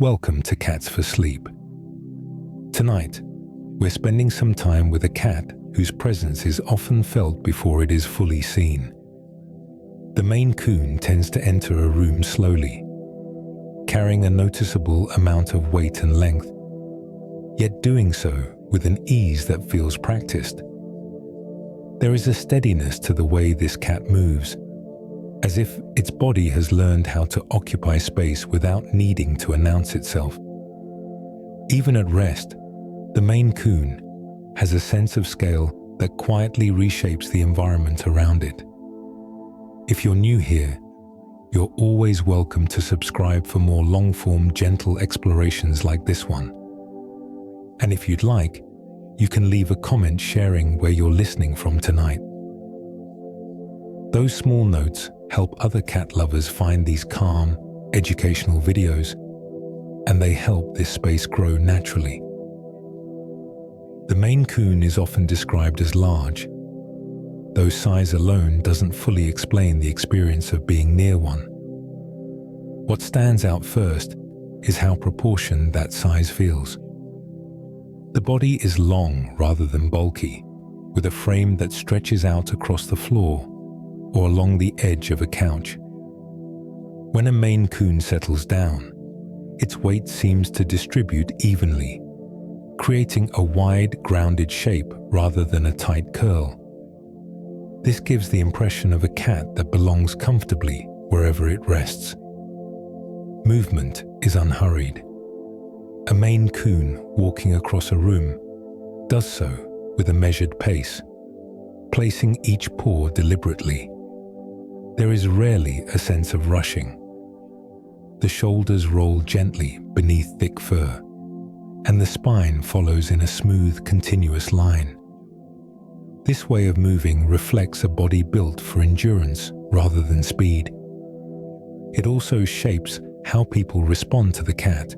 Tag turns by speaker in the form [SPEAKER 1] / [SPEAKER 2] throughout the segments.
[SPEAKER 1] Welcome to Cats for Sleep. Tonight, we're spending some time with a cat whose presence is often felt before it is fully seen. The Maine Coon tends to enter a room slowly, carrying a noticeable amount of weight and length, yet doing so with an ease that feels practiced. There is a steadiness to the way this cat moves, as if its body has learned how to occupy space without needing to announce itself. Even at rest, the Maine Coon has a sense of scale that quietly reshapes the environment around it. If you're new here, you're always welcome to subscribe for more long-form, gentle explorations like this one. And if you'd like, you can leave a comment sharing where you're listening from tonight. Those small notes help other cat lovers find these calm, educational videos, and they help this space grow naturally. The Maine Coon is often described as large, though size alone doesn't fully explain the experience of being near one. What stands out first is how proportioned that size feels. The body is long rather than bulky, with a frame that stretches out across the floor or along the edge of a couch. When a Maine Coon settles down, its weight seems to distribute evenly, creating a wide, grounded shape rather than a tight curl. This gives the impression of a cat that belongs comfortably wherever it rests. Movement is unhurried. A Maine Coon walking across a room does so with a measured pace, placing each paw deliberately. There is rarely a sense of rushing. The shoulders roll gently beneath thick fur, and the spine follows in a smooth, continuous line. This way of moving reflects a body built for endurance rather than speed. It also shapes how people respond to the cat,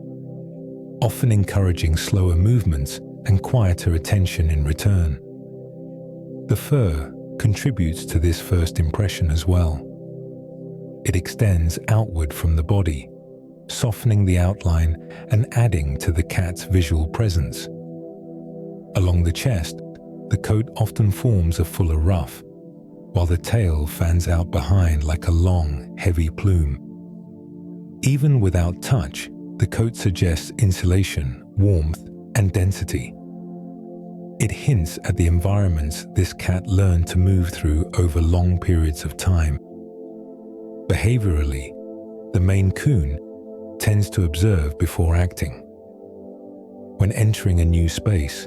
[SPEAKER 1] often encouraging slower movements and quieter attention in return. The fur contributes to this first impression as well. It extends outward from the body, softening the outline and adding to the cat's visual presence. Along the chest, the coat often forms a fuller ruff, while the tail fans out behind like a long, heavy plume. Even without touch, the coat suggests insulation, warmth, and density. It hints at the environments this cat learned to move through over long periods of time. Behaviorally, the Maine Coon tends to observe before acting. When entering a new space,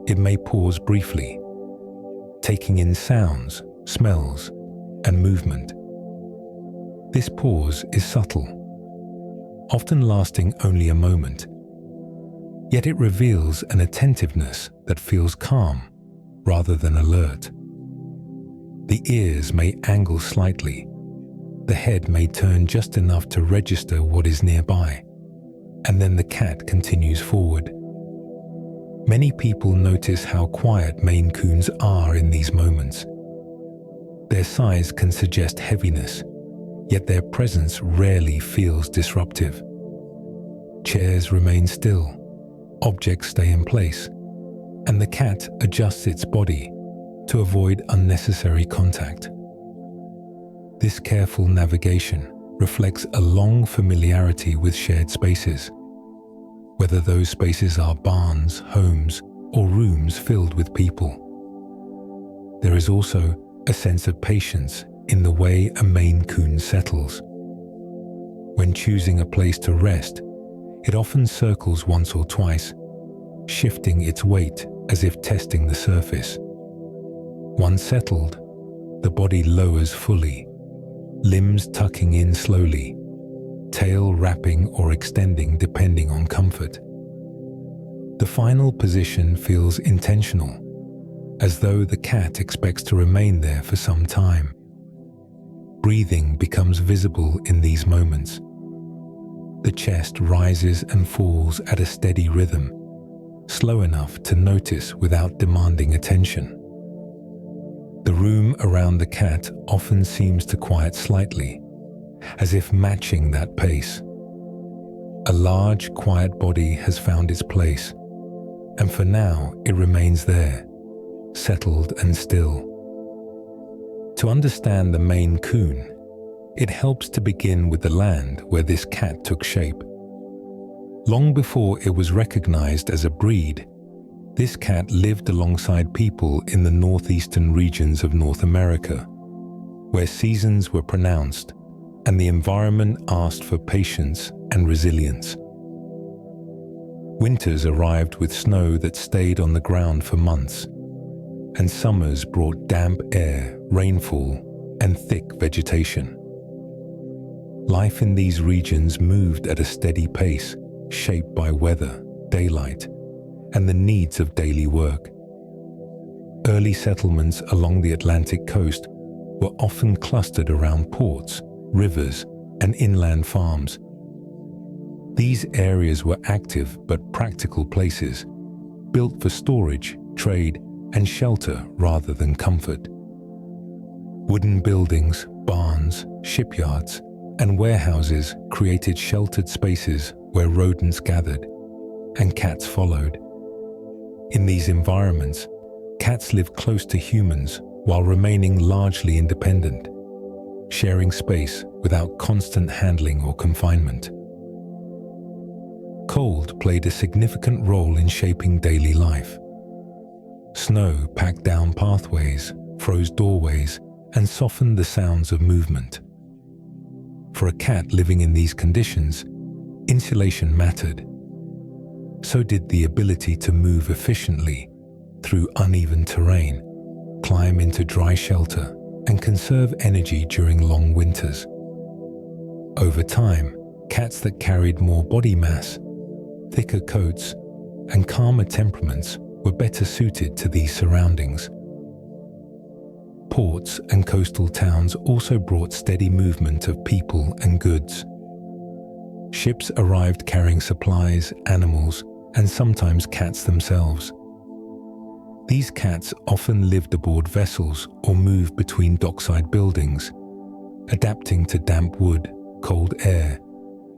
[SPEAKER 1] it may pause briefly, taking in sounds, smells, and movement. This pause is subtle, often lasting only a moment, yet it reveals an attentiveness that feels calm rather than alert. The ears may angle slightly. The head may turn just enough to register what is nearby, and then the cat continues forward. Many people notice how quiet Maine Coons are in these moments. Their size can suggest heaviness, yet their presence rarely feels disruptive. Chairs remain still, objects stay in place, and the cat adjusts its body to avoid unnecessary contact. This careful navigation reflects a long familiarity with shared spaces, whether those spaces are barns, homes, or rooms filled with people. There is also a sense of patience in the way a Maine Coon settles. When choosing a place to rest, it often circles once or twice, shifting its weight as if testing the surface. Once settled, the body lowers fully, limbs tucking in slowly, tail wrapping or extending depending on comfort. The final position feels intentional, as though the cat expects to remain there for some time. Breathing becomes visible in these moments. The chest rises and falls at a steady rhythm, slow enough to notice without demanding attention. The room around the cat often seems to quiet slightly, as if matching that pace. a large, quiet body has found its place, and for now it remains there, settled and still. To understand the Maine Coon, it helps to begin with the land where this cat took shape. Long before it was recognized as a breed, this cat lived alongside people in the northeastern regions of North America, where seasons were pronounced and the environment asked for patience and resilience. Winters arrived with snow that stayed on the ground for months, and summers brought damp air, rainfall, and thick vegetation. Life in these regions moved at a steady pace, shaped by weather, daylight, and the needs of daily work. Early settlements along the Atlantic coast were often clustered around ports, rivers, and inland farms. These areas were active but practical places, built for storage, trade, and shelter rather than comfort. Wooden buildings, barns, shipyards, and warehouses created sheltered spaces where rodents gathered, and cats followed. In these environments, cats lived close to humans while remaining largely independent, sharing space without constant handling or confinement. Cold played a significant role in shaping daily life. Snow packed down pathways, froze doorways, and softened the sounds of movement. For a cat living in these conditions, insulation mattered. So did the ability to move efficiently through uneven terrain, climb into dry shelter, and conserve energy during long winters. Over time, cats that carried more body mass, thicker coats, and calmer temperaments were better suited to these surroundings. Ports and coastal towns also brought steady movement of people and goods. Ships arrived carrying supplies, animals, and sometimes cats themselves. These cats often lived aboard vessels or moved between dockside buildings, adapting to damp wood, cold air,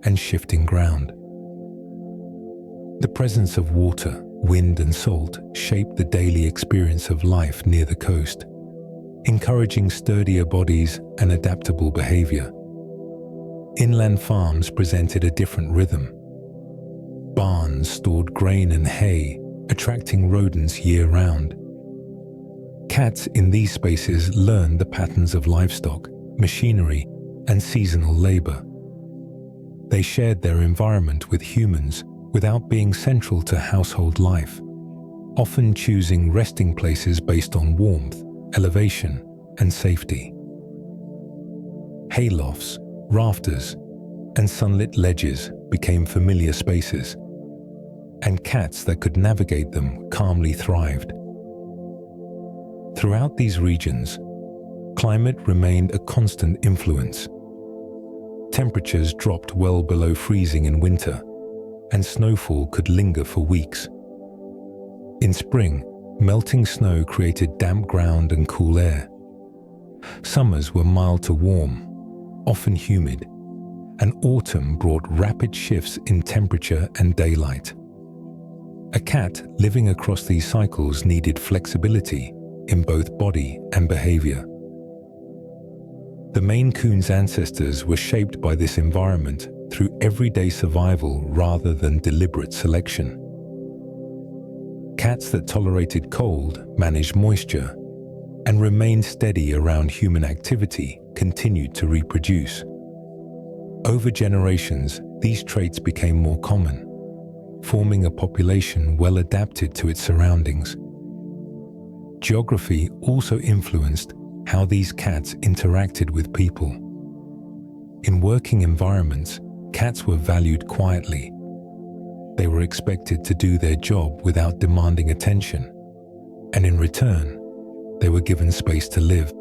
[SPEAKER 1] and shifting ground. The presence of water, wind, and salt shaped the daily experience of life near the coast, encouraging sturdier bodies and adaptable behavior. Inland farms presented a different rhythm. Barns stored grain and hay, attracting rodents year-round. Cats in these spaces learned the patterns of livestock, machinery, and seasonal labor. They shared their environment with humans without being central to household life, often choosing resting places based on warmth, elevation, and safety. Haylofts, rafters, and sunlit ledges became familiar spaces, and cats that could navigate them calmly thrived. Throughout these regions, climate remained a constant influence. Temperatures dropped well below freezing in winter, and snowfall could linger for weeks. In spring, melting snow created damp ground and cool air. Summers were mild to warm, often humid, and autumn brought rapid shifts in temperature and daylight. A cat living across these cycles needed flexibility in both body and behavior. The Maine Coon's ancestors were shaped by this environment through everyday survival rather than deliberate selection. Cats that tolerated cold, managed moisture, and remained steady around human activity continued to reproduce. Over generations, these traits became more common, forming a population well adapted to its surroundings. Geography also influenced how these cats interacted with people. In working environments, cats were valued quietly. They were expected to do their job without demanding attention, and in return, they were given space to live.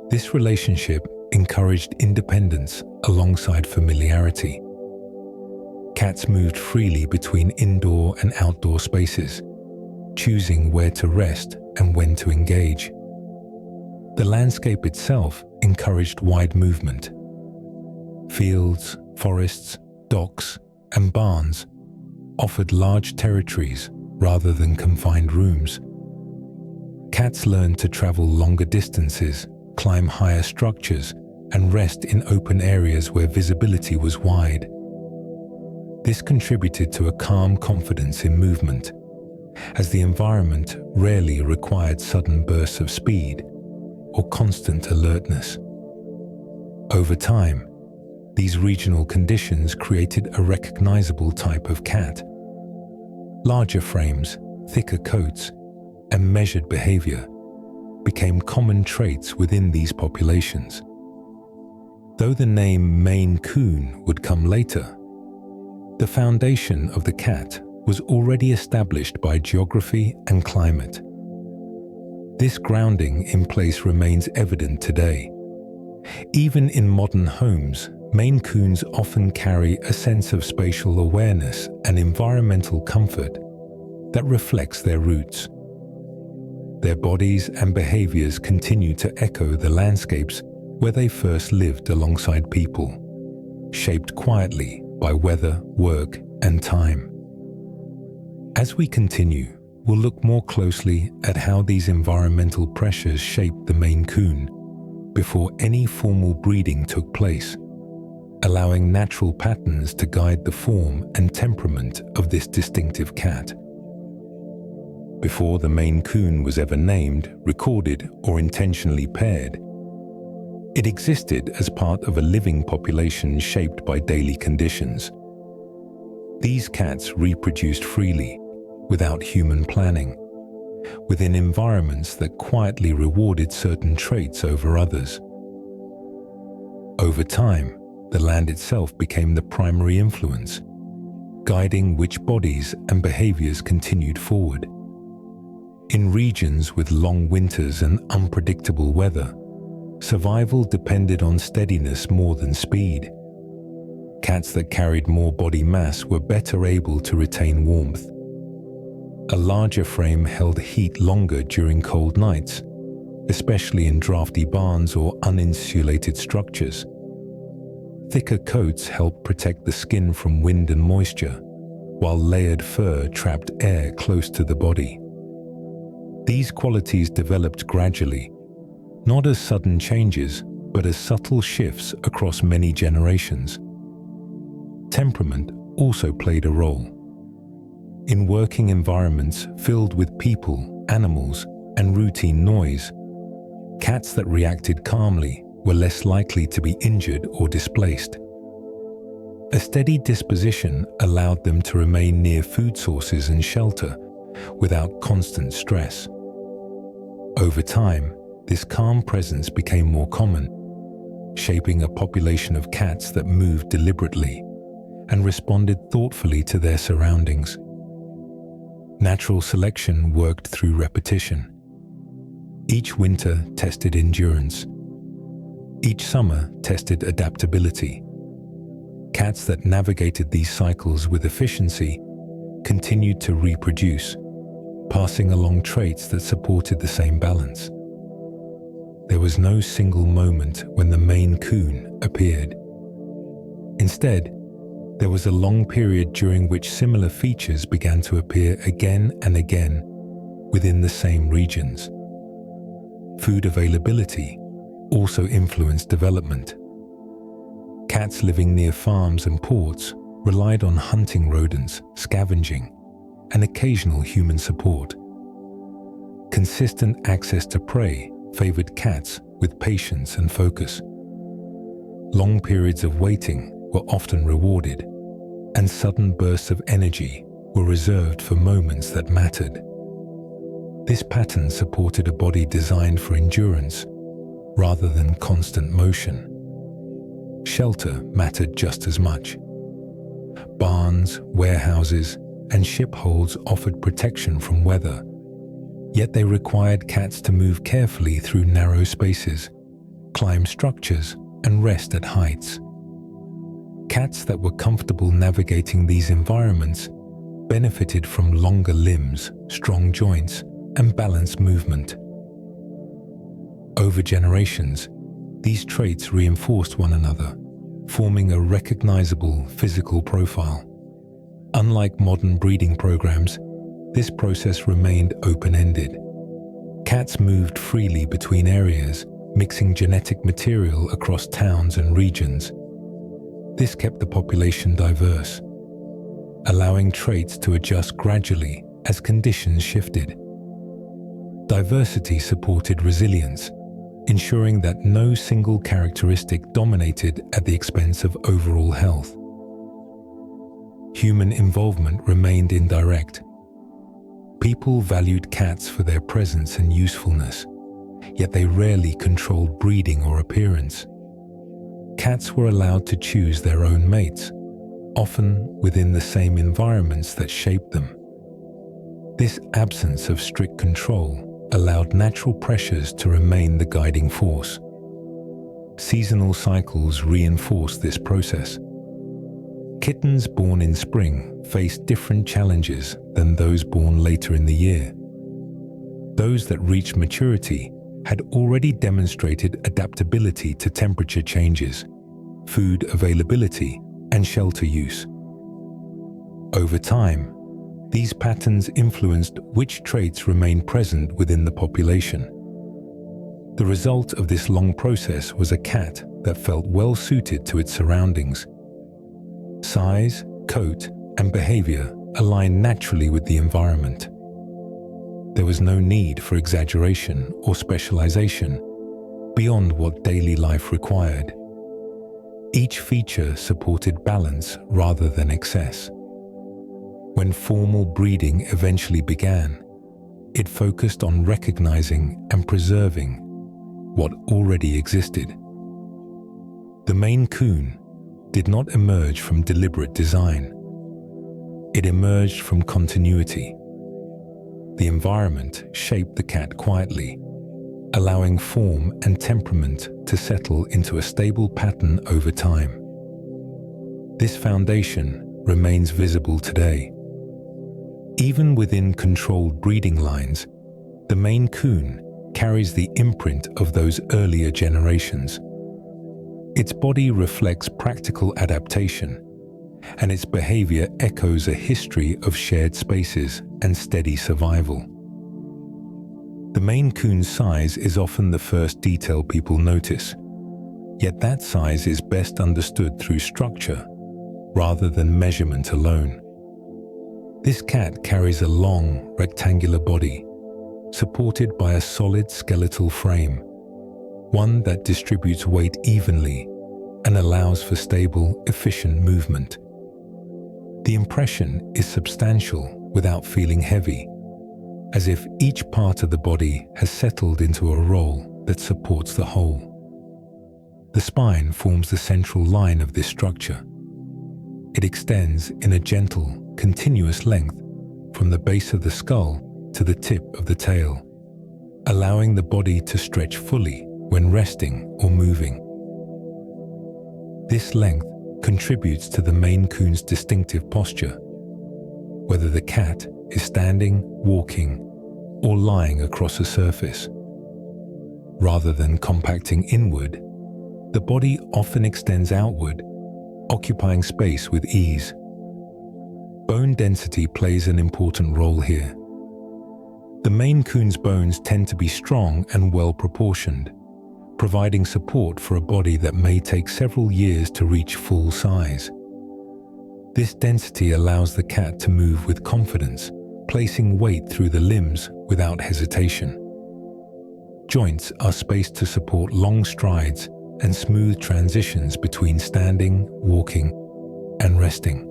[SPEAKER 1] This relationship encouraged independence alongside familiarity. Cats moved freely between indoor and outdoor spaces, choosing where to rest and when to engage. The landscape itself encouraged wide movement. Fields, forests, docks, and barns offered large territories rather than confined rooms. Cats learned to travel longer distances, climb higher structures, and rest in open areas where visibility was wide. This contributed to a calm confidence in movement, as the environment rarely required sudden bursts of speed or constant alertness. Over time, these regional conditions created a recognizable type of cat. Larger frames, thicker coats, and measured behavior became common traits within these populations. Though the name Maine Coon would come later, the foundation of the cat was already established by geography and climate. This grounding in place remains evident today. Even in modern homes, Maine Coons often carry a sense of spatial awareness and environmental comfort that reflects their roots. Their bodies and behaviors continue to echo the landscapes where they first lived alongside people, shaped quietly by weather, work, and time. As we continue, we'll look more closely at how these environmental pressures shaped the Maine Coon before any formal breeding took place, allowing natural patterns to guide the form and temperament of this distinctive cat. Before the Maine Coon was ever named, recorded, or intentionally paired, it existed as part of a living population shaped by daily conditions. These cats reproduced freely, without human planning, within environments that quietly rewarded certain traits over others. Over time, the land itself became the primary influence, guiding which bodies and behaviors continued forward. In regions with long winters and unpredictable weather, survival depended on steadiness more than speed. Cats that carried more body mass were better able to retain warmth. A larger frame held heat longer during cold nights, especially in drafty barns or uninsulated structures. Thicker coats helped protect the skin from wind and moisture, while layered fur trapped air close to the body. These qualities developed gradually, not as sudden changes, but as subtle shifts across many generations. Temperament also played a role. In working environments filled with people, animals, and routine noise, cats that reacted calmly were less likely to be injured or displaced. A steady disposition allowed them to remain near food sources and shelter without constant stress. Over time, this calm presence became more common, shaping a population of cats that moved deliberately and responded thoughtfully to their surroundings. Natural selection worked through repetition. Each winter tested endurance. Each summer tested adaptability. Cats that navigated these cycles with efficiency continued to reproduce, passing along traits that supported the same balance. There was no single moment when the Maine Coon appeared. Instead, there was a long period during which similar features began to appear again and again within the same regions. Food availability also influenced development. Cats living near farms and ports relied on hunting rodents, scavenging, and occasional human support. Consistent access to prey favored cats with patience and focus. Long periods of waiting were often rewarded, and sudden bursts of energy were reserved for moments that mattered. This pattern supported a body designed for endurance rather than constant motion. Shelter mattered just as much. Barns, warehouses, and ship holds offered protection from weather, yet they required cats to move carefully through narrow spaces, climb structures, and rest at heights. Cats that were comfortable navigating these environments benefited from longer limbs, strong joints, and balanced movement. Over generations, these traits reinforced one another, forming a recognizable physical profile. Unlike modern breeding programs, this process remained open-ended. Cats moved freely between areas, mixing genetic material across towns and regions. This kept the population diverse, allowing traits to adjust gradually as conditions shifted. Diversity supported resilience, ensuring that no single characteristic dominated at the expense of overall health. Human involvement remained indirect. People valued cats for their presence and usefulness, yet they rarely controlled breeding or appearance. Cats were allowed to choose their own mates, often within the same environments that shaped them. This absence of strict control allowed natural pressures to remain the guiding force. Seasonal cycles reinforced this process. Kittens born in spring faced different challenges than those born later in the year. Those that reached maturity had already demonstrated adaptability to temperature changes, food availability, and shelter use. Over time, these patterns influenced which traits remained present within the population. The result of this long process was a cat that felt well suited to its surroundings. Size, coat, and behavior aligned naturally with the environment. There was no need for exaggeration or specialization beyond what daily life required. Each feature supported balance rather than excess. When formal breeding eventually began, it focused on recognizing and preserving what already existed. The Maine Coon did not emerge from deliberate design. It emerged from continuity. The environment shaped the cat quietly, allowing form and temperament to settle into a stable pattern over time. This foundation remains visible today. Even within controlled breeding lines, the Maine Coon carries the imprint of those earlier generations. Its body reflects practical adaptation, and its behavior echoes a history of shared spaces and steady survival. The Maine Coon's size is often the first detail people notice, yet that size is best understood through structure rather than measurement alone. This cat carries a long, rectangular body, supported by a solid skeletal frame, one that distributes weight evenly and allows for stable, efficient movement. The impression is substantial without feeling heavy, as if each part of the body has settled into a role that supports the whole. The spine forms the central line of this structure. It extends in a gentle, continuous length from the base of the skull to the tip of the tail, allowing the body to stretch fully when resting or moving. This length contributes to the Maine Coon's distinctive posture, whether the cat is standing, walking, or lying across a surface. Rather than compacting inward, the body often extends outward, occupying space with ease. Bone density plays an important role here. The Maine Coon's bones tend to be strong and well proportioned, providing support for a body that may take several years to reach full size. This density allows the cat to move with confidence, placing weight through the limbs without hesitation. Joints are spaced to support long strides and smooth transitions between standing, walking, and resting.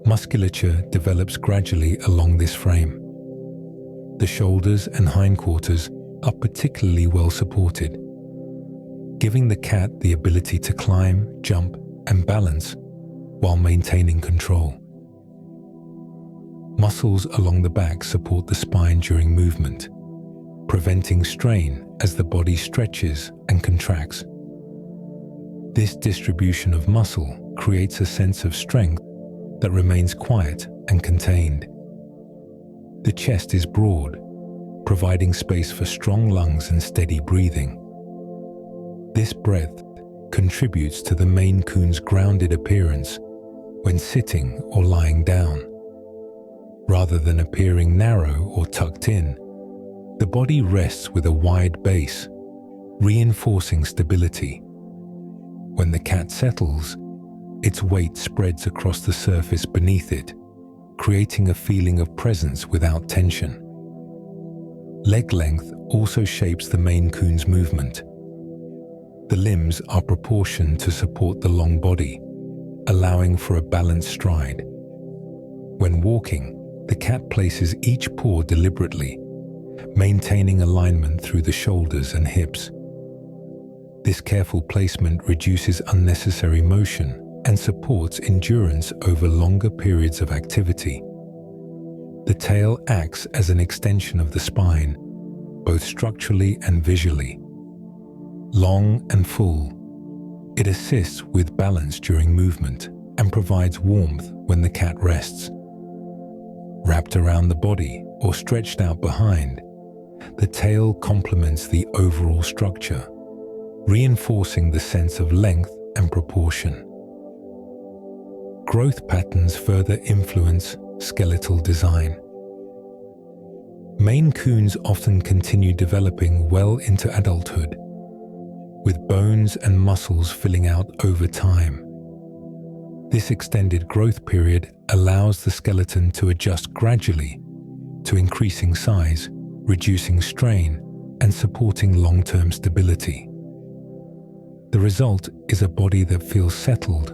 [SPEAKER 1] Musculature develops gradually along this frame. The shoulders and hindquarters are particularly well supported, giving the cat the ability to climb, jump, and balance while maintaining control. Muscles along the back support the spine during movement, preventing strain as the body stretches and contracts. This distribution of muscle creates a sense of strength that remains quiet and contained. The chest is broad, providing space for strong lungs and steady breathing. This breadth contributes to the Maine Coon's grounded appearance when sitting or lying down. Rather than appearing narrow or tucked in, the body rests with a wide base, reinforcing stability. When the cat settles, its weight spreads across the surface beneath it, creating a feeling of presence without tension. Leg length also shapes the Maine Coon's movement. The limbs are proportioned to support the long body, allowing for a balanced stride. When walking, the cat places each paw deliberately, maintaining alignment through the shoulders and hips. This careful placement reduces unnecessary motion and supports endurance over longer periods of activity. The tail acts as an extension of the spine, both structurally and visually. Long and full, it assists with balance during movement and provides warmth when the cat rests. Wrapped around the body or stretched out behind, the tail complements the overall structure, reinforcing the sense of length and proportion. Growth patterns further influence skeletal design. Maine Coons often continue developing well into adulthood, with bones and muscles filling out over time. This extended growth period allows the skeleton to adjust gradually to increasing size, reducing strain, and supporting long-term stability. The result is a body that feels settled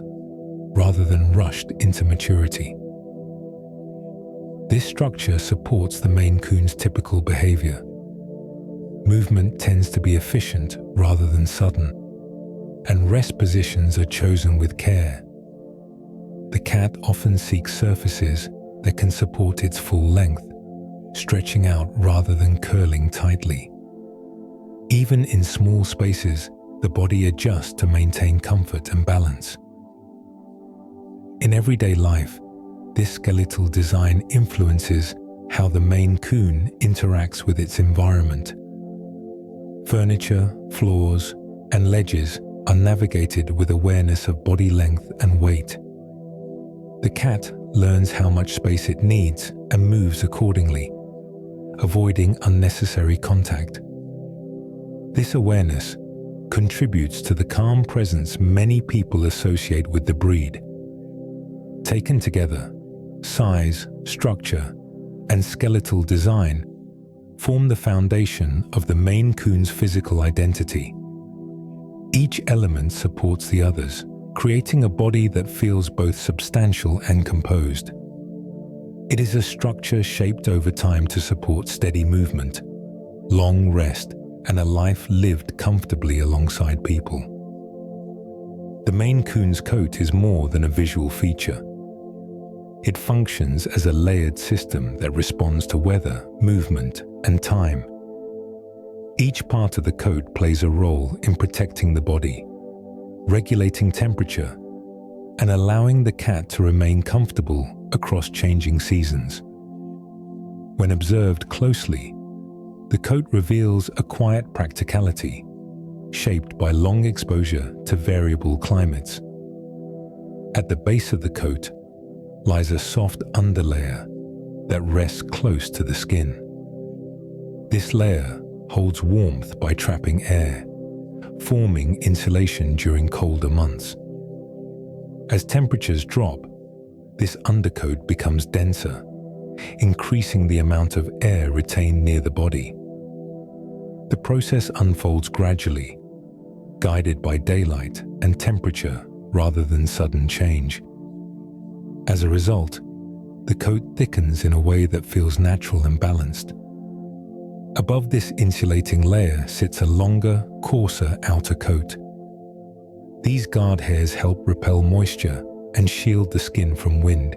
[SPEAKER 1] rather than rushed into maturity. This structure supports the Maine Coon's typical behavior. Movement tends to be efficient rather than sudden, and rest positions are chosen with care. The cat often seeks surfaces that can support its full length, stretching out rather than curling tightly. Even in small spaces, the body adjusts to maintain comfort and balance. In everyday life, this skeletal design influences how the Maine Coon interacts with its environment. Furniture, floors, and ledges are navigated with awareness of body length and weight. The cat learns how much space it needs and moves accordingly, avoiding unnecessary contact. This awareness contributes to the calm presence many people associate with the breed. Taken together, size, structure, and skeletal design form the foundation of the Maine Coon's physical identity. Each element supports the others, creating a body that feels both substantial and composed. It is a structure shaped over time to support steady movement, long rest, and a life lived comfortably alongside people. The Maine Coon's coat is more than a visual feature. It functions as a layered system that responds to weather, movement, and time. Each part of the coat plays a role in protecting the body, regulating temperature, and allowing the cat to remain comfortable across changing seasons. When observed closely, the coat reveals a quiet practicality, shaped by long exposure to variable climates. At the base of the coat lies a soft underlayer that rests close to the skin. This layer holds warmth by trapping air, forming insulation during colder months. As temperatures drop, this undercoat becomes denser, increasing the amount of air retained near the body. The process unfolds gradually, guided by daylight and temperature rather than sudden change. As a result, the coat thickens in a way that feels natural and balanced. Above this insulating layer sits a longer, coarser outer coat. These guard hairs help repel moisture and shield the skin from wind.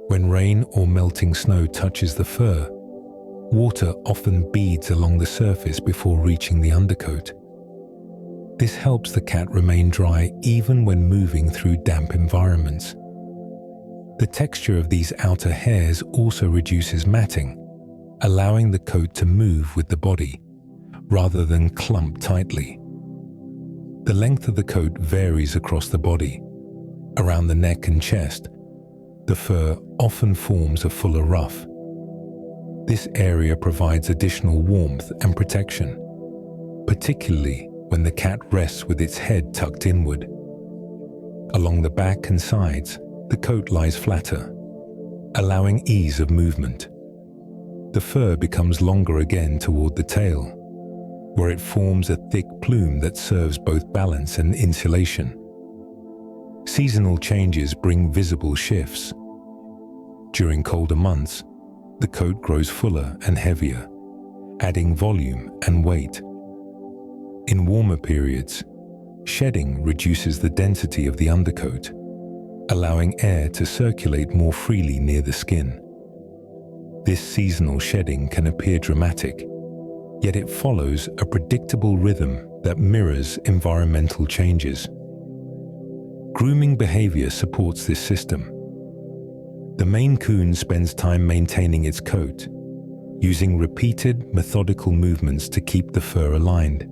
[SPEAKER 1] When rain or melting snow touches the fur, water often beads along the surface before reaching the undercoat. This helps the cat remain dry even when moving through damp environments. The texture of these outer hairs also reduces matting, allowing the coat to move with the body, rather than clump tightly. The length of the coat varies across the body. Around the neck and chest, the fur often forms a fuller ruff. This area provides additional warmth and protection, particularly when the cat rests with its head tucked inward. Along the back and sides, the coat lies flatter, allowing ease of movement. The fur becomes longer again toward the tail, where it forms a thick plume that serves both balance and insulation. Seasonal changes bring visible shifts. During colder months, the coat grows fuller and heavier, adding volume and weight. In warmer periods, shedding reduces the density of the undercoat, allowing air to circulate more freely near the skin. This seasonal shedding can appear dramatic, yet it follows a predictable rhythm that mirrors environmental changes. Grooming behavior supports this system. The Maine Coon spends time maintaining its coat, using repeated, methodical movements to keep the fur aligned.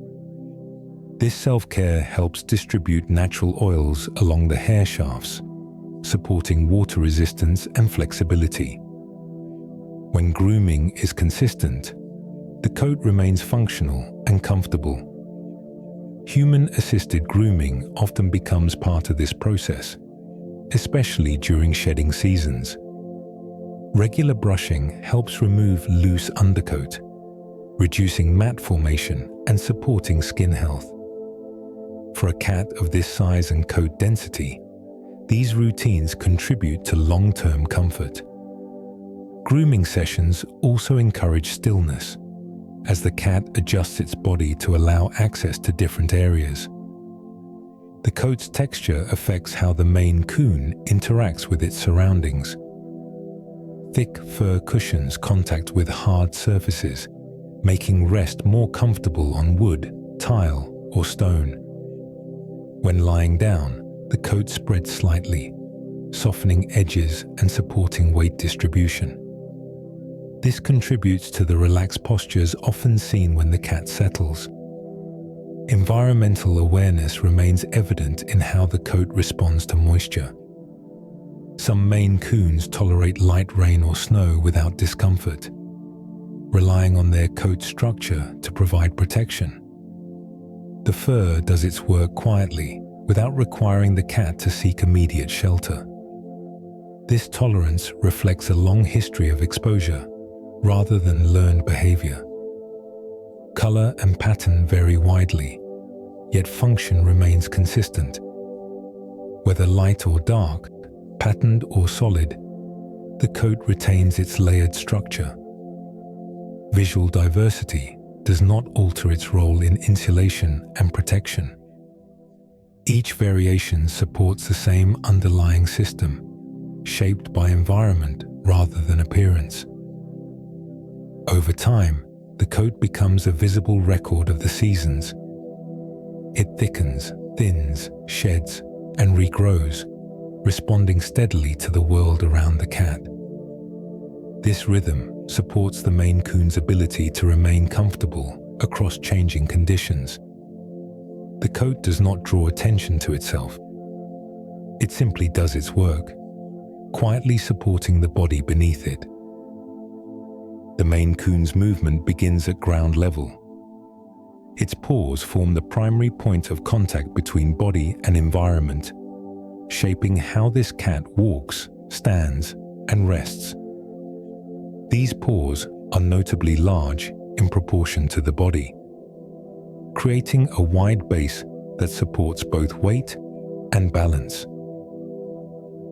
[SPEAKER 1] This self-care helps distribute natural oils along the hair shafts, supporting water resistance and flexibility. When grooming is consistent, the coat remains functional and comfortable. Human-assisted grooming often becomes part of this process, especially during shedding seasons. Regular brushing helps remove loose undercoat, reducing mat formation and supporting skin health. For a cat of this size and coat density, these routines contribute to long-term comfort. Grooming sessions also encourage stillness, as the cat adjusts its body to allow access to different areas. The coat's texture affects how the Maine Coon interacts with its surroundings. Thick fur cushions contact with hard surfaces, making rest more comfortable on wood, tile, or stone. When lying down, the coat spreads slightly, softening edges and supporting weight distribution. This contributes to the relaxed postures often seen when the cat settles. Environmental awareness remains evident in how the coat responds to moisture. Some Maine Coons tolerate light rain or snow without discomfort, relying on their coat structure to provide protection. The fur does its work quietly, without requiring the cat to seek immediate shelter. This tolerance reflects a long history of exposure, rather than learned behavior. Color and pattern vary widely, yet function remains consistent. Whether light or dark, patterned or solid, the coat retains its layered structure. Visual diversity does not alter its role in insulation and protection. Each variation supports the same underlying system, shaped by environment rather than appearance. Over time, the coat becomes a visible record of the seasons. It thickens, thins, sheds, and regrows, responding steadily to the world around the cat. This rhythm supports the Maine Coon's ability to remain comfortable across changing conditions. The coat does not draw attention to itself. It simply does its work, quietly supporting the body beneath it. The Maine Coon's movement begins at ground level. Its paws form the primary point of contact between body and environment, shaping how this cat walks, stands, and rests. These paws are notably large in proportion to the body, creating a wide base that supports both weight and balance.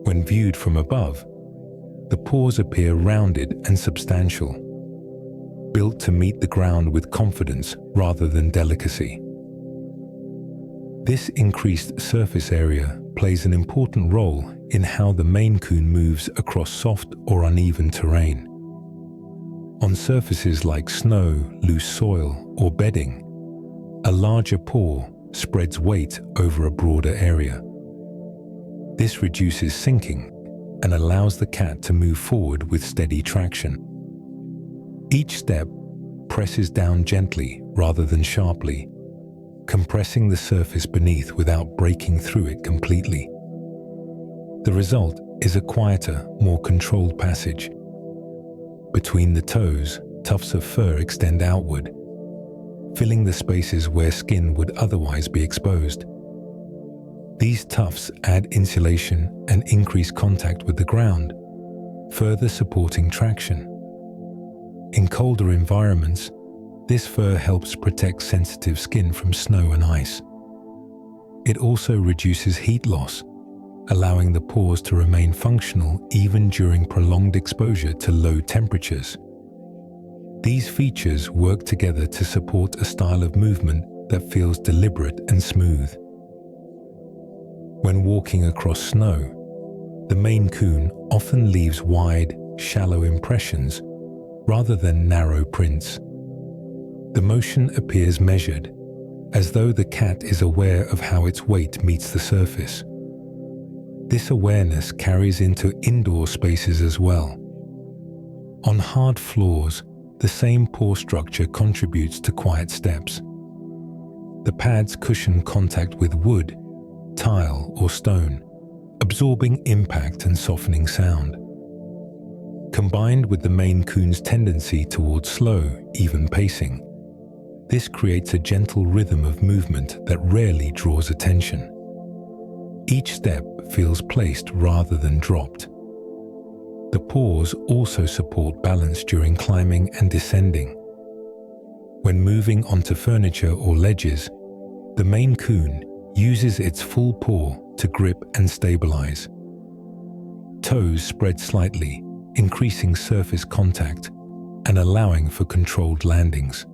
[SPEAKER 1] When viewed from above, the paws appear rounded and substantial, built to meet the ground with confidence rather than delicacy. This increased surface area plays an important role in how the Maine Coon moves across soft or uneven terrain. On surfaces like snow, loose soil, or bedding, a larger paw spreads weight over a broader area. This reduces sinking and allows the cat to move forward with steady traction. Each step presses down gently rather than sharply, compressing the surface beneath without breaking through it completely. The result is a quieter, more controlled passage. Between the toes, tufts of fur extend outward, filling the spaces where skin would otherwise be exposed. These tufts add insulation and increase contact with the ground, further supporting traction. In colder environments, this fur helps protect sensitive skin from snow and ice. It also reduces heat loss, allowing the paws to remain functional even during prolonged exposure to low temperatures. These features work together to support a style of movement that feels deliberate and smooth. When walking across snow, the Maine Coon often leaves wide, shallow impressions rather than narrow prints. The motion appears measured, as though the cat is aware of how its weight meets the surface. This awareness carries into indoor spaces as well. On hard floors, the same paw structure contributes to quiet steps. The pads cushion contact with wood, tile, or stone, absorbing impact and softening sound. Combined with the Maine Coon's tendency towards slow, even pacing, this creates a gentle rhythm of movement that rarely draws attention. Each step feels placed rather than dropped. The paws also support balance during climbing and descending. When moving onto furniture or ledges, the Maine Coon uses its full paw to grip and stabilize. Toes spread slightly, increasing surface contact and allowing for controlled landings.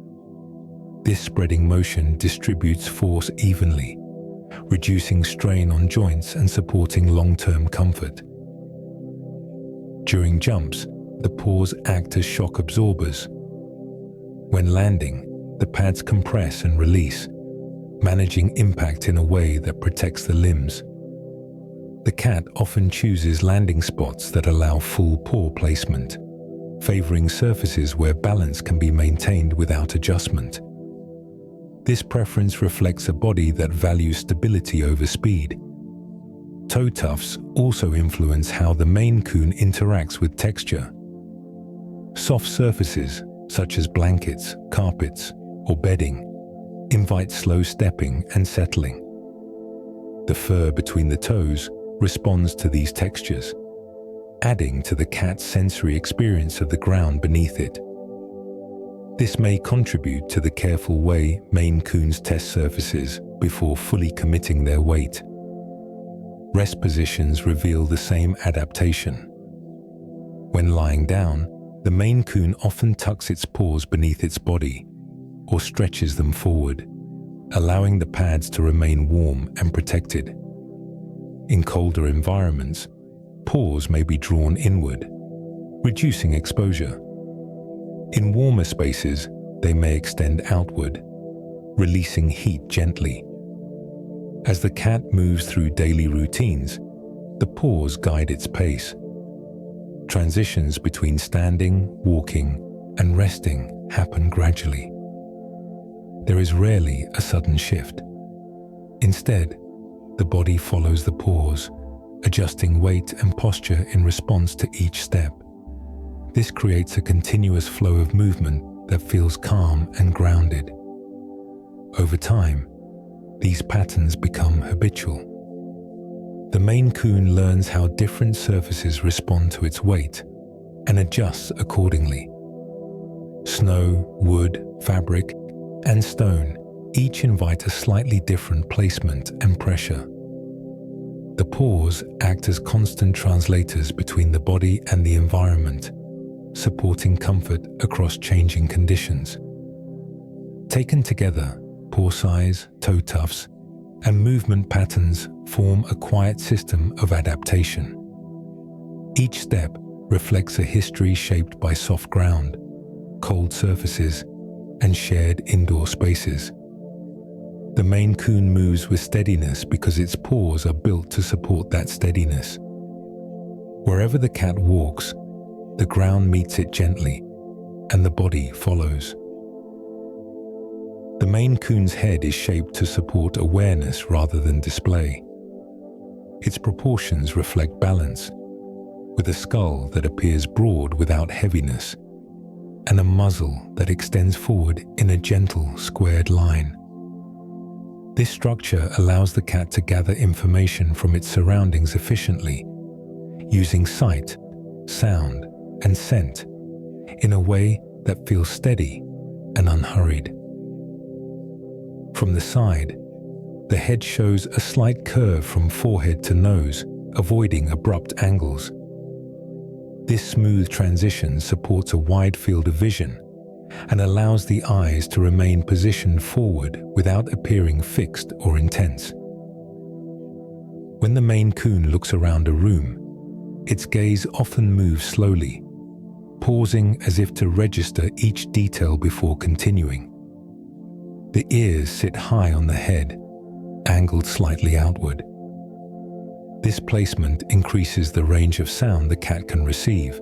[SPEAKER 1] This spreading motion distributes force evenly, reducing strain on joints and supporting long-term comfort. During jumps, the paws act as shock absorbers. When landing, the pads compress and release, managing impact in a way that protects the limbs. The cat often chooses landing spots that allow full paw placement, favoring surfaces where balance can be maintained without adjustment. This preference reflects a body that values stability over speed. Toe tufts also influence how the Maine Coon interacts with texture. Soft surfaces, such as blankets, carpets, or bedding, invite slow stepping and settling. The fur between the toes responds to these textures, adding to the cat's sensory experience of the ground beneath it. This may contribute to the careful way Maine Coons test surfaces before fully committing their weight. Rest positions reveal the same adaptation. When lying down, the Maine Coon often tucks its paws beneath its body or stretches them forward, allowing the pads to remain warm and protected. In colder environments, paws may be drawn inward, reducing exposure. In warmer spaces, they may extend outward, releasing heat gently. As the cat moves through daily routines, the paws guide its pace. Transitions between standing, walking, and resting happen gradually. There is rarely a sudden shift. Instead, the body follows the paws, adjusting weight and posture in response to each step. This creates a continuous flow of movement that feels calm and grounded. Over time, these patterns become habitual. The Maine Coon learns how different surfaces respond to its weight and adjusts accordingly. Snow, wood, fabric, and stone each invite a slightly different placement and pressure. The paws act as constant translators between the body and the environment, supporting comfort across changing conditions. Taken together, paw size, toe tufts, and movement patterns form a quiet system of adaptation. Each step reflects a history shaped by soft ground, cold surfaces, and shared indoor spaces. The Maine Coon moves with steadiness because its paws are built to support that steadiness. Wherever the cat walks, the ground meets it gently, and the body follows. The Maine Coon's head is shaped to support awareness rather than display. Its proportions reflect balance, with a skull that appears broad without heaviness, and a muzzle that extends forward in a gentle, squared line. This structure allows the cat to gather information from its surroundings efficiently, using sight, sound, and scent in a way that feels steady and unhurried. From the side, the head shows a slight curve from forehead to nose, avoiding abrupt angles. This smooth transition supports a wide field of vision and allows the eyes to remain positioned forward without appearing fixed or intense. When the Maine Coon looks around a room, its gaze often moves slowly, pausing as if to register each detail before continuing. The ears sit high on the head, angled slightly outward. This placement increases the range of sound the cat can receive,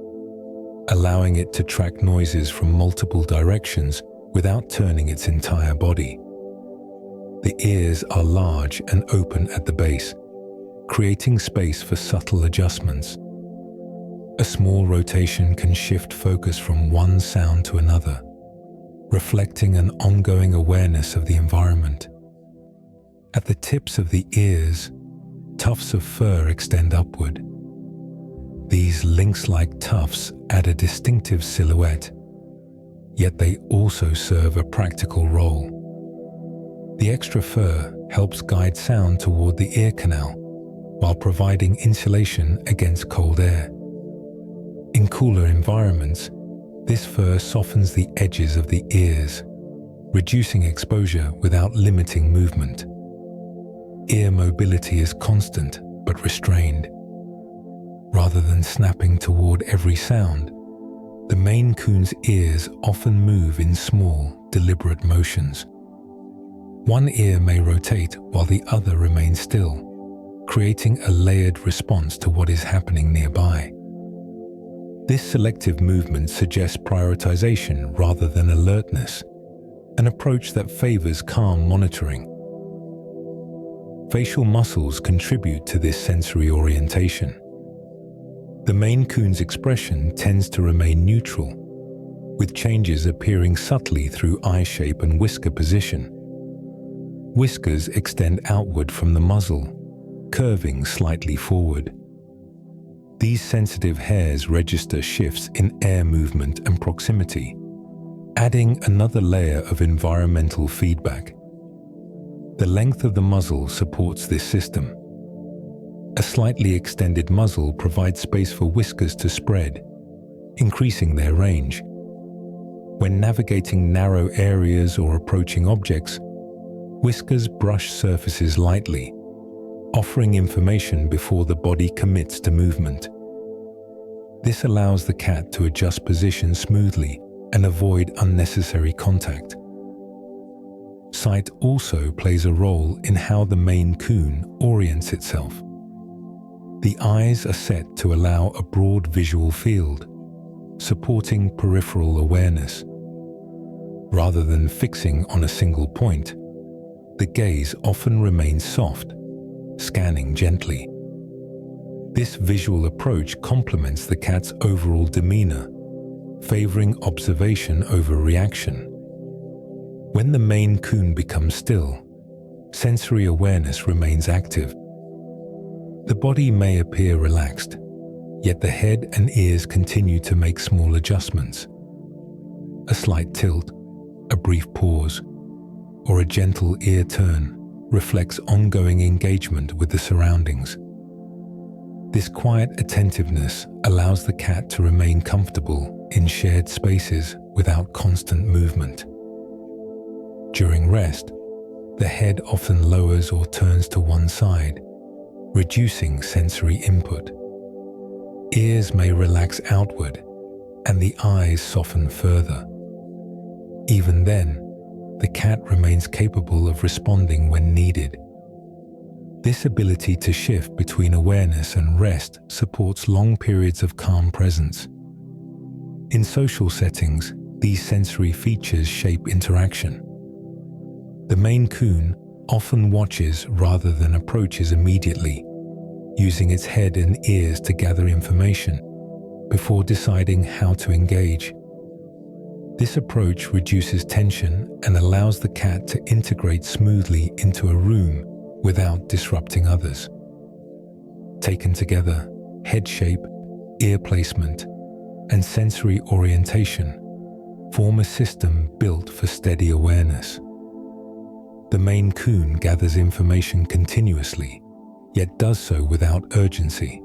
[SPEAKER 1] allowing it to track noises from multiple directions without turning its entire body. The ears are large and open at the base, creating space for subtle adjustments. A small rotation can shift focus from one sound to another, reflecting an ongoing awareness of the environment. At the tips of the ears, tufts of fur extend upward. These lynx-like tufts add a distinctive silhouette, yet they also serve a practical role. The extra fur helps guide sound toward the ear canal, while providing insulation against cold air. In cooler environments, this fur softens the edges of the ears, reducing exposure without limiting movement. Ear mobility is constant but restrained. Rather than snapping toward every sound, the Maine Coon's ears often move in small, deliberate motions. One ear may rotate while the other remains still, creating a layered response to what is happening nearby. This selective movement suggests prioritization rather than alertness, an approach that favors calm monitoring. Facial muscles contribute to this sensory orientation. The Maine Coon's expression tends to remain neutral, with changes appearing subtly through eye shape and whisker position. Whiskers extend outward from the muzzle, curving slightly forward. These sensitive hairs register shifts in air movement and proximity, adding another layer of environmental feedback. The length of the muzzle supports this system. A slightly extended muzzle provides space for whiskers to spread, increasing their range. When navigating narrow areas or approaching objects, whiskers brush surfaces lightly, offering information before the body commits to movement. This allows the cat to adjust position smoothly and avoid unnecessary contact. Sight also plays a role in how the Maine Coon orients itself. The eyes are set to allow a broad visual field, supporting peripheral awareness. Rather than fixing on a single point, the gaze often remains soft, scanning gently. This visual approach complements the cat's overall demeanor, favoring observation over reaction. When the Maine Coon becomes still, sensory awareness remains active. The body may appear relaxed, yet the head and ears continue to make small adjustments. A slight tilt, a brief pause, or a gentle ear turn reflects ongoing engagement with the surroundings. This quiet attentiveness allows the cat to remain comfortable in shared spaces without constant movement. During rest, the head often lowers or turns to one side, reducing sensory input. Ears may relax outward, and the eyes soften further. Even then, the cat remains capable of responding when needed. This ability to shift between awareness and rest supports long periods of calm presence. In social settings, these sensory features shape interaction. The Maine Coon often watches rather than approaches immediately, using its head and ears to gather information before deciding how to engage. This approach reduces tension and allows the cat to integrate smoothly into a room without disrupting others. Taken together, head shape, ear placement, and sensory orientation form a system built for steady awareness. The Maine Coon gathers information continuously, yet does so without urgency.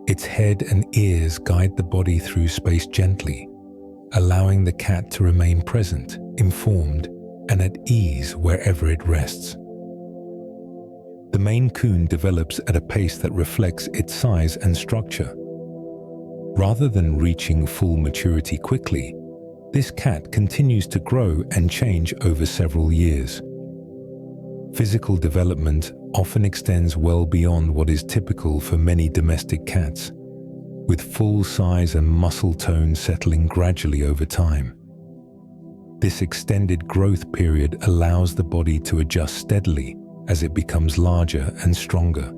[SPEAKER 1] Its head and ears guide the body through space gently, allowing the cat to remain present, informed, and at ease wherever it rests. The Maine Coon develops at a pace that reflects its size and structure. Rather than reaching full maturity quickly, this cat continues to grow and change over several years. Physical development often extends well beyond what is typical for many domestic cats, with full size and muscle tone settling gradually over time. This extended growth period allows the body to adjust steadily as it becomes larger and stronger.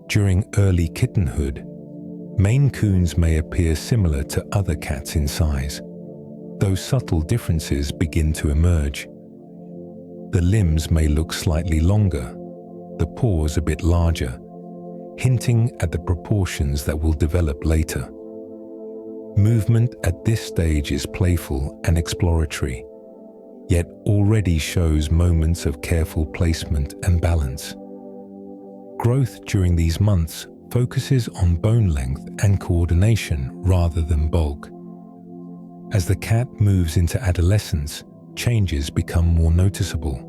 [SPEAKER 1] During early kittenhood, Maine Coons may appear similar to other cats in size, though subtle differences begin to emerge. The limbs may look slightly longer, the paws a bit larger, hinting at the proportions that will develop later. Movement at this stage is playful and exploratory, yet already shows moments of careful placement and balance. Growth during these months focuses on bone length and coordination rather than bulk. As the cat moves into adolescence, changes become more noticeable.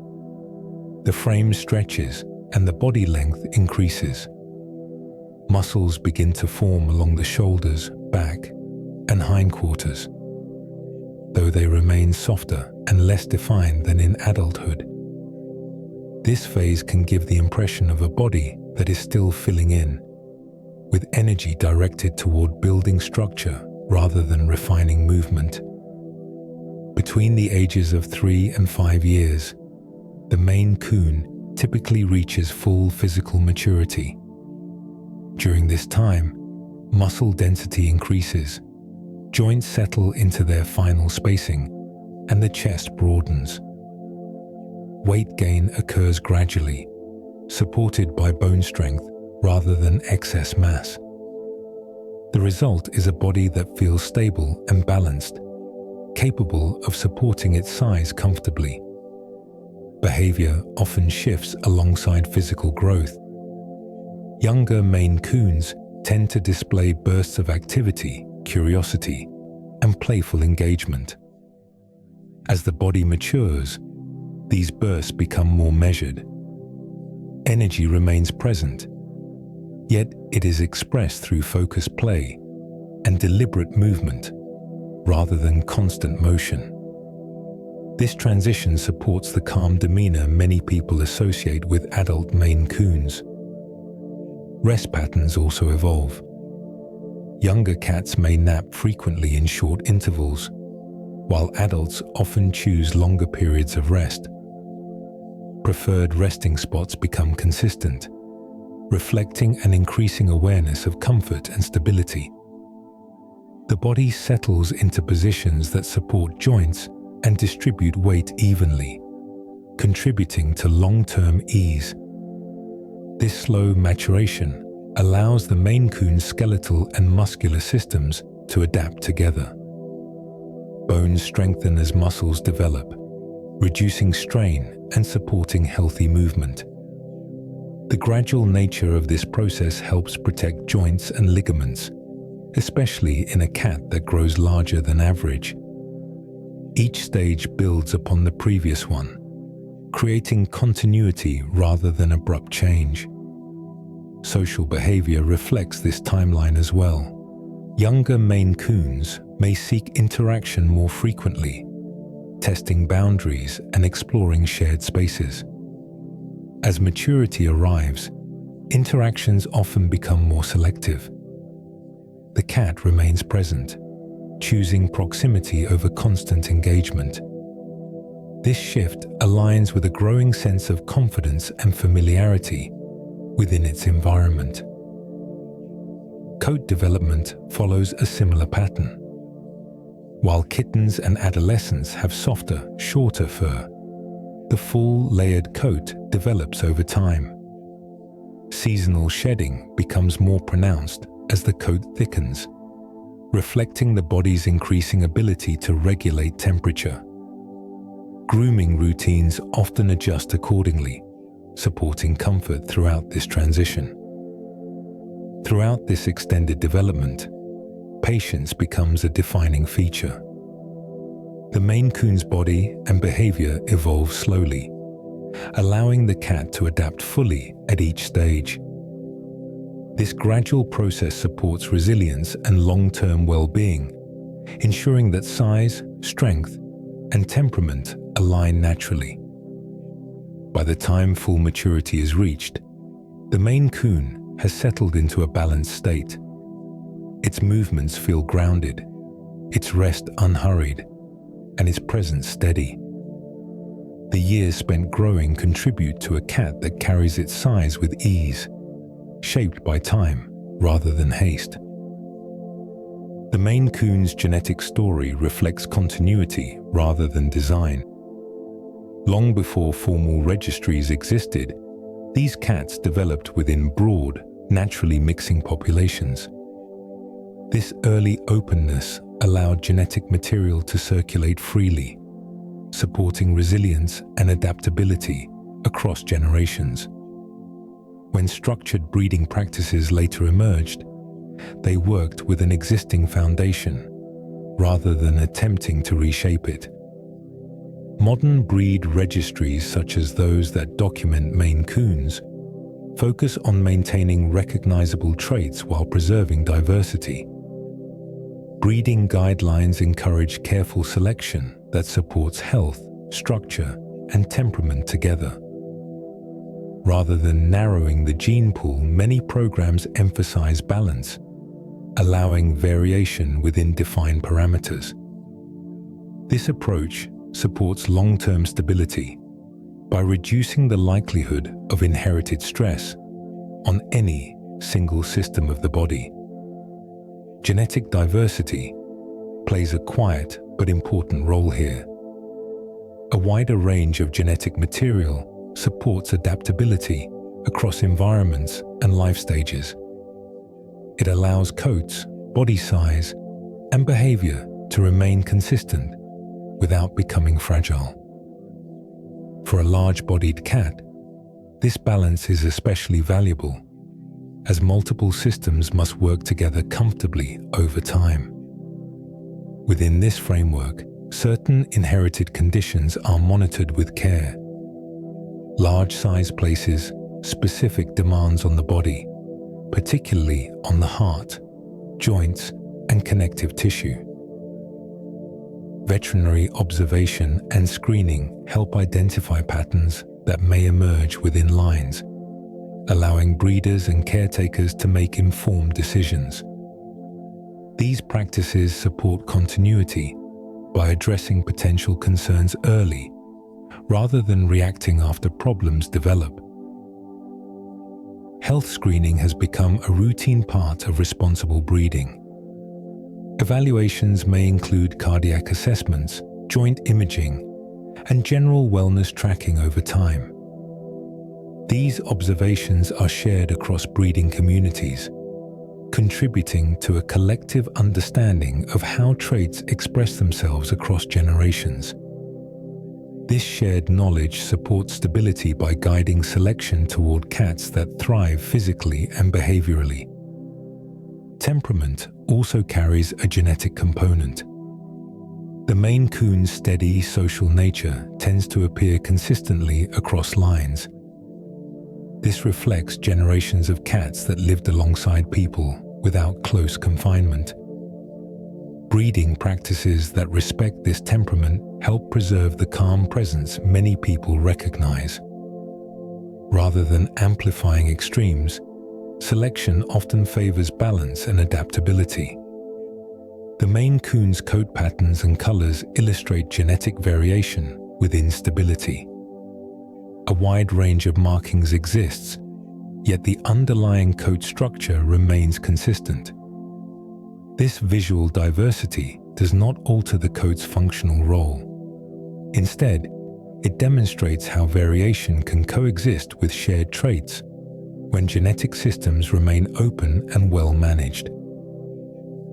[SPEAKER 1] The frame stretches and the body length increases. Muscles begin to form along the shoulders, back, and hindquarters, though they remain softer and less defined than in adulthood. This phase can give the impression of a body that is still filling in, with energy directed toward building structure rather than refining movement. Between the ages of 3 and 5 years, the Maine Coon typically reaches full physical maturity. During this time, muscle density increases, joints settle into their final spacing, and the chest broadens. Weight gain occurs gradually, supported by bone strength rather than excess mass. The result is a body that feels stable and balanced, capable of supporting its size comfortably. Behavior often shifts alongside physical growth. Younger Maine Coons tend to display bursts of activity, curiosity, and playful engagement. As the body matures, these bursts become more measured. Energy remains present, yet it is expressed through focused play and deliberate movement rather than constant motion. This transition supports the calm demeanor many people associate with adult Maine Coons. Rest patterns also evolve. Younger cats may nap frequently in short intervals, while adults often choose longer periods of rest. Preferred resting spots become consistent, reflecting an increasing awareness of comfort and stability. The body settles into positions that support joints and distribute weight evenly, contributing to long-term ease. This slow maturation allows the Maine Coon's skeletal and muscular systems to adapt together. Bones strengthen as muscles develop, reducing strain and supporting healthy movement. The gradual nature of this process helps protect joints and ligaments, especially in a cat that grows larger than average. Each stage builds upon the previous one, creating continuity rather than abrupt change. Social behavior reflects this timeline as well. Younger Maine Coons may seek interaction more frequently, testing boundaries and exploring shared spaces. As maturity arrives, interactions often become more selective. The cat remains present, choosing proximity over constant engagement. This shift aligns with a growing sense of confidence and familiarity within its environment. Coat development follows a similar pattern. While kittens and adolescents have softer, shorter fur, the full layered coat develops over time. Seasonal shedding becomes more pronounced as the coat thickens, reflecting the body's increasing ability to regulate temperature. Grooming routines often adjust accordingly, supporting comfort throughout this transition. Throughout this extended development, patience becomes a defining feature. The Maine Coon's body and behavior evolve slowly, allowing the cat to adapt fully at each stage. This gradual process supports resilience and long-term well-being, ensuring that size, strength, and temperament align naturally. By the time full maturity is reached, the Maine Coon has settled into a balanced state. Its movements feel grounded, its rest unhurried, and its presence steady. The years spent growing contribute to a cat that carries its size with ease, shaped by time rather than haste. The Maine Coon's genetic story reflects continuity rather than design. Long before formal registries existed, these cats developed within broad, naturally mixing populations. This early openness allowed genetic material to circulate freely, supporting resilience and adaptability across generations. When structured breeding practices later emerged, they worked with an existing foundation rather than attempting to reshape it. Modern breed registries, such as those that document Maine Coons, focus on maintaining recognizable traits while preserving diversity. Breeding guidelines encourage careful selection that supports health, structure, and temperament together. Rather than narrowing the gene pool, many programs emphasize balance, allowing variation within defined parameters. This approach supports long-term stability by reducing the likelihood of inherited stress on any single system of the body. Genetic diversity plays a quiet but important role here. A wider range of genetic material supports adaptability across environments and life stages. It allows coats, body size, and behavior to remain consistent without becoming fragile. For a large-bodied cat, this balance is especially valuable, as multiple systems must work together comfortably over time. Within this framework, certain inherited conditions are monitored with care. Large size places specific demands on the body, particularly on the heart, joints, and connective tissue. Veterinary observation and screening help identify patterns that may emerge within lines, allowing breeders and caretakers to make informed decisions. These practices support continuity by addressing potential concerns early, rather than reacting after problems develop. Health screening has become a routine part of responsible breeding. Evaluations may include cardiac assessments, joint imaging, and general wellness tracking over time. These observations are shared across breeding communities, contributing to a collective understanding of how traits express themselves across generations. This shared knowledge supports stability by guiding selection toward cats that thrive physically and behaviorally. Temperament also carries a genetic component. The Maine Coon's steady social nature tends to appear consistently across lines. This reflects generations of cats that lived alongside people without close confinement. Breeding practices that respect this temperament help preserve the calm presence many people recognize. Rather than amplifying extremes, selection often favors balance and adaptability. The Maine Coon's coat patterns and colors illustrate genetic variation with instability. A wide range of markings exists, yet the underlying coat structure remains consistent. This visual diversity does not alter the coat's functional role. Instead, it demonstrates how variation can coexist with shared traits when genetic systems remain open and well managed.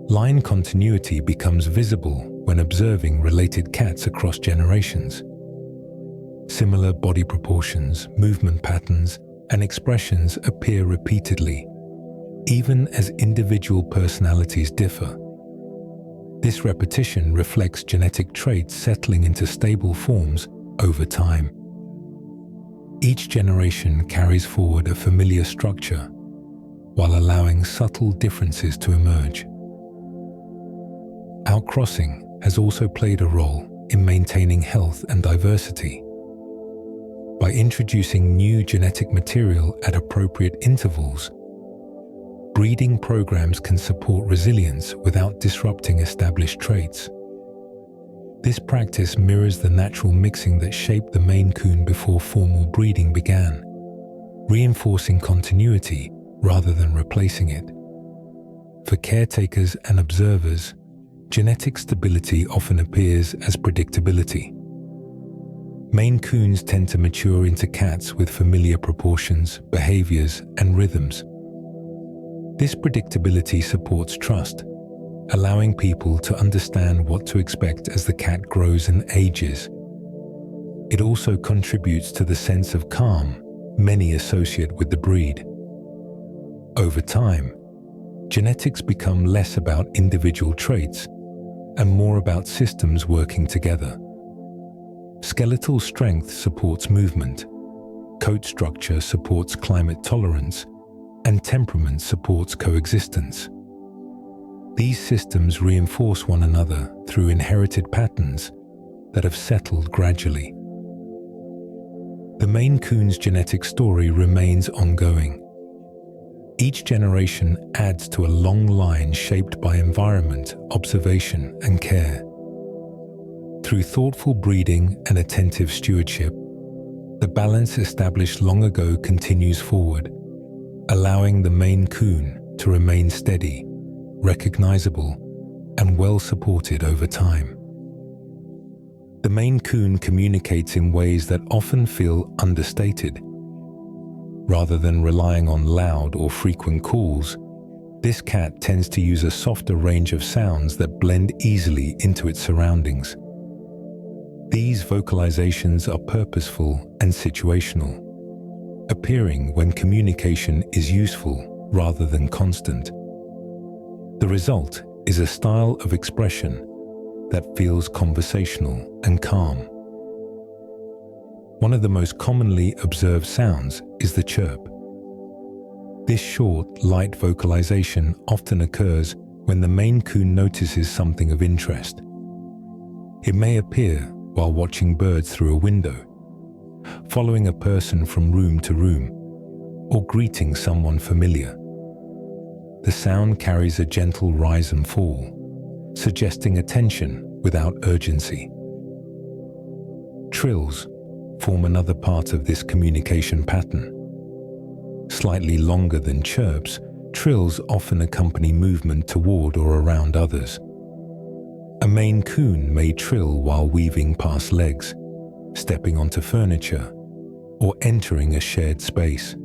[SPEAKER 1] Line continuity becomes visible when observing related cats across generations. Similar body proportions, movement patterns, and expressions appear repeatedly, even as individual personalities differ. This repetition reflects genetic traits settling into stable forms over time. Each generation carries forward a familiar structure, while allowing subtle differences to emerge. Outcrossing has also played a role in maintaining health and diversity. By introducing new genetic material at appropriate intervals, breeding programs can support resilience without disrupting established traits. This practice mirrors the natural mixing that shaped the Maine Coon before formal breeding began, reinforcing continuity rather than replacing it. For caretakers and observers, genetic stability often appears as predictability. Maine Coons tend to mature into cats with familiar proportions, behaviors, and rhythms. This predictability supports trust, allowing people to understand what to expect as the cat grows and ages. It also contributes to the sense of calm many associate with the breed. Over time, genetics become less about individual traits and more about systems working together. Skeletal strength supports movement, coat structure supports climate tolerance, and temperament supports coexistence. These systems reinforce one another through inherited patterns that have settled gradually. The Maine Coon's genetic story remains ongoing. Each generation adds to a long line shaped by environment, observation, and care. Through thoughtful breeding and attentive stewardship, the balance established long ago continues forward, allowing the Maine Coon to remain steady, recognizable, and well supported over time. The Maine Coon communicates in ways that often feel understated. Rather than relying on loud or frequent calls, this cat tends to use a softer range of sounds that blend easily into its surroundings. These vocalizations are purposeful and situational, appearing when communication is useful rather than constant. The result is a style of expression that feels conversational and calm. One of the most commonly observed sounds is the chirp. This short, light vocalization often occurs when the Maine Coon notices something of interest. It may appear while watching birds through a window, following a person from room to room, or greeting someone familiar. The sound carries a gentle rise and fall, suggesting attention without urgency. Trills form another part of this communication pattern. Slightly longer than chirps, trills often accompany movement toward or around others. A Maine Coon may trill while weaving past legs, stepping onto furniture, or entering a shared space.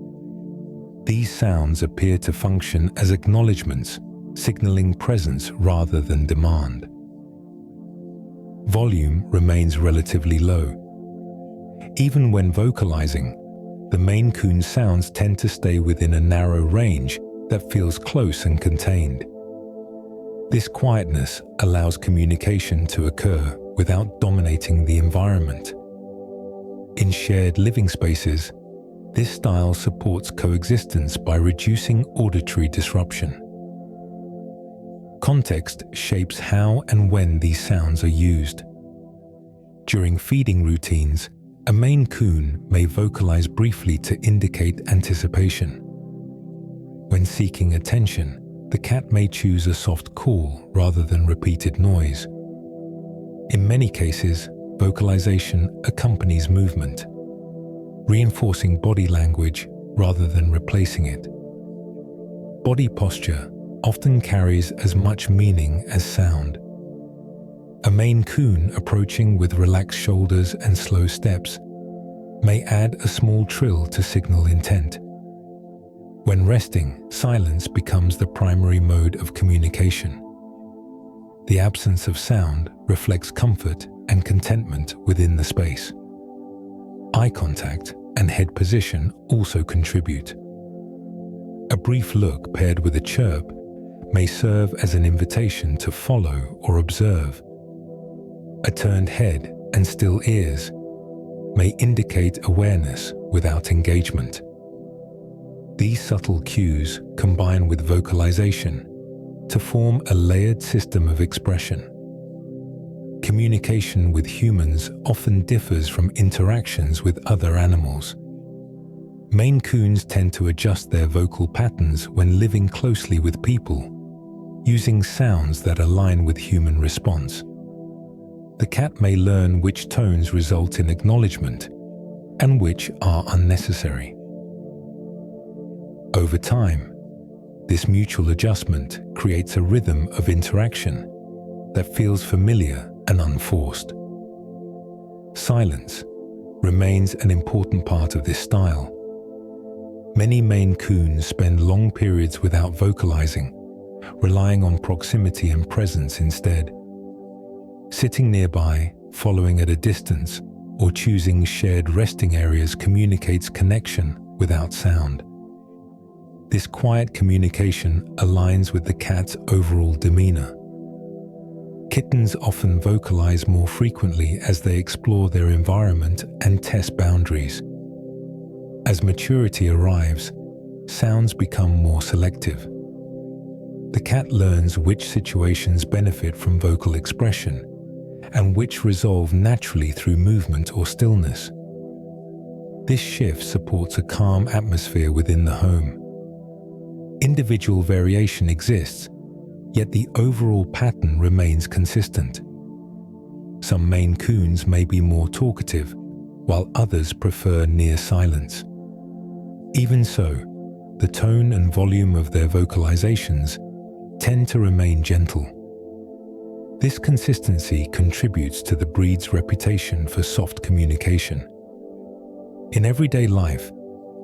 [SPEAKER 1] These sounds appear to function as acknowledgements, signaling presence rather than demand. Volume remains relatively low. Even when vocalizing, the Maine Coon sounds tend to stay within a narrow range that feels close and contained. This quietness allows communication to occur without dominating the environment. In shared living spaces, this style supports coexistence by reducing auditory disruption. Context shapes how and when these sounds are used. During feeding routines, a Maine Coon may vocalize briefly to indicate anticipation. When seeking attention, the cat may choose a soft call rather than repeated noise. In many cases, vocalization accompanies movement, reinforcing body language rather than replacing it. Body posture often carries as much meaning as sound. A Maine Coon approaching with relaxed shoulders and slow steps may add a small trill to signal intent. When resting, silence becomes the primary mode of communication. The absence of sound reflects comfort and contentment within the space. Eye contact and head position also contribute. A brief look paired with a chirp may serve as an invitation to follow or observe. A turned head and still ears may indicate awareness without engagement. These subtle cues combine with vocalization to form a layered system of expression. Communication with humans often differs from interactions with other animals. Maine Coons tend to adjust their vocal patterns when living closely with people, using sounds that align with human response. The cat may learn which tones result in acknowledgement and which are unnecessary. Over time, this mutual adjustment creates a rhythm of interaction that feels familiar and unforced. Silence remains an important part of this style. Many Maine Coons spend long periods without vocalizing, relying on proximity and presence instead. Sitting nearby, following at a distance, or choosing shared resting areas communicates connection without sound. This quiet communication aligns with the cat's overall demeanor. Kittens often vocalize more frequently as they explore their environment and test boundaries. As maturity arrives, sounds become more selective. The cat learns which situations benefit from vocal expression and which resolve naturally through movement or stillness. This shift supports a calm atmosphere within the home. Individual variation exists, yet the overall pattern remains consistent. Some Maine Coons may be more talkative, while others prefer near silence. Even so, the tone and volume of their vocalizations tend to remain gentle. This consistency contributes to the breed's reputation for soft communication. In everyday life,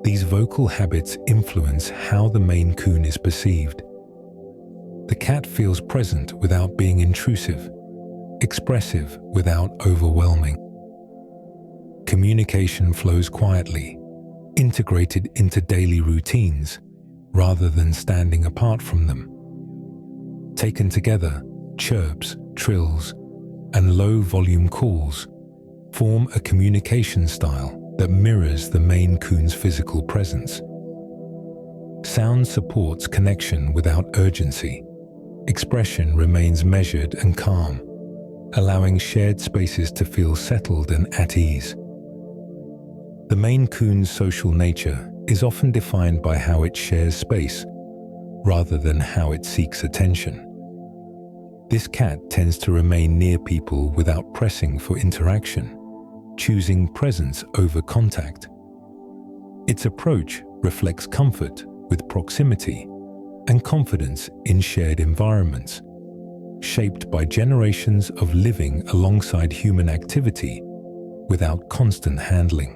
[SPEAKER 1] these vocal habits influence how the Maine Coon is perceived. The cat feels present without being intrusive, expressive without overwhelming. Communication flows quietly, integrated into daily routines rather than standing apart from them. Taken together, chirps, trills, and low-volume calls form a communication style that mirrors the Maine Coon's physical presence. Sound supports connection without urgency. Expression remains measured and calm, allowing shared spaces to feel settled and at ease. The Maine Coon's social nature is often defined by how it shares space, rather than how it seeks attention. This cat tends to remain near people without pressing for interaction, choosing presence over contact. Its approach reflects comfort with proximity and confidence in shared environments, shaped by generations of living alongside human activity without constant handling.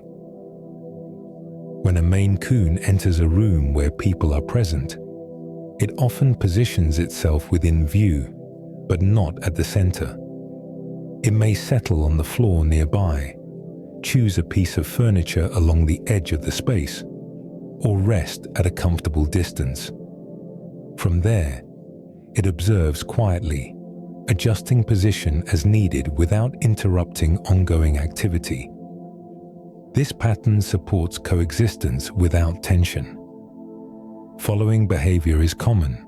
[SPEAKER 1] When a Maine Coon enters a room where people are present, it often positions itself within view, but not at the center. It may settle on the floor nearby, choose a piece of furniture along the edge of the space, or rest at a comfortable distance. From there, it observes quietly, adjusting position as needed without interrupting ongoing activity. This pattern supports coexistence without tension. Following behavior is common,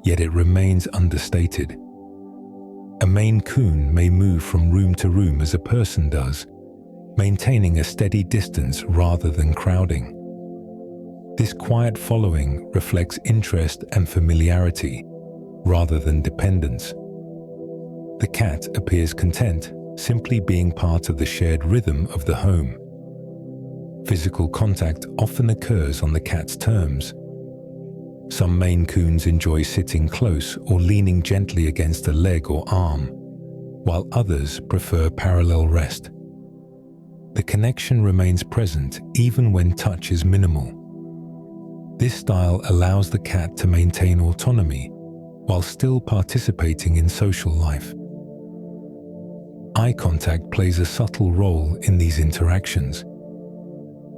[SPEAKER 1] yet it remains understated. A Maine Coon may move from room to room as a person does, maintaining a steady distance rather than crowding. This quiet following reflects interest and familiarity, rather than dependence. The cat appears content simply being part of the shared rhythm of the home. Physical contact often occurs on the cat's terms. Some Maine Coons enjoy sitting close or leaning gently against a leg or arm, while others prefer parallel rest. The connection remains present even when touch is minimal. This style allows the cat to maintain autonomy while still participating in social life. Eye contact plays a subtle role in these interactions.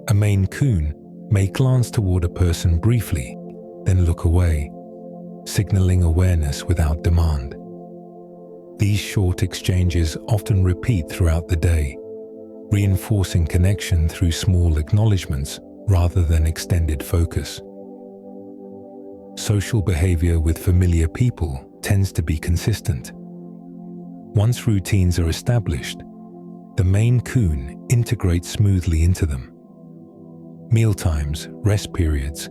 [SPEAKER 1] A Maine Coon may glance toward a person briefly, then look away, signaling awareness without demand. These short exchanges often repeat throughout the day, reinforcing connection through small acknowledgements rather than extended focus. Social behavior with familiar people tends to be consistent. Once routines are established, the Maine Coon integrates smoothly into them. Mealtimes, rest periods,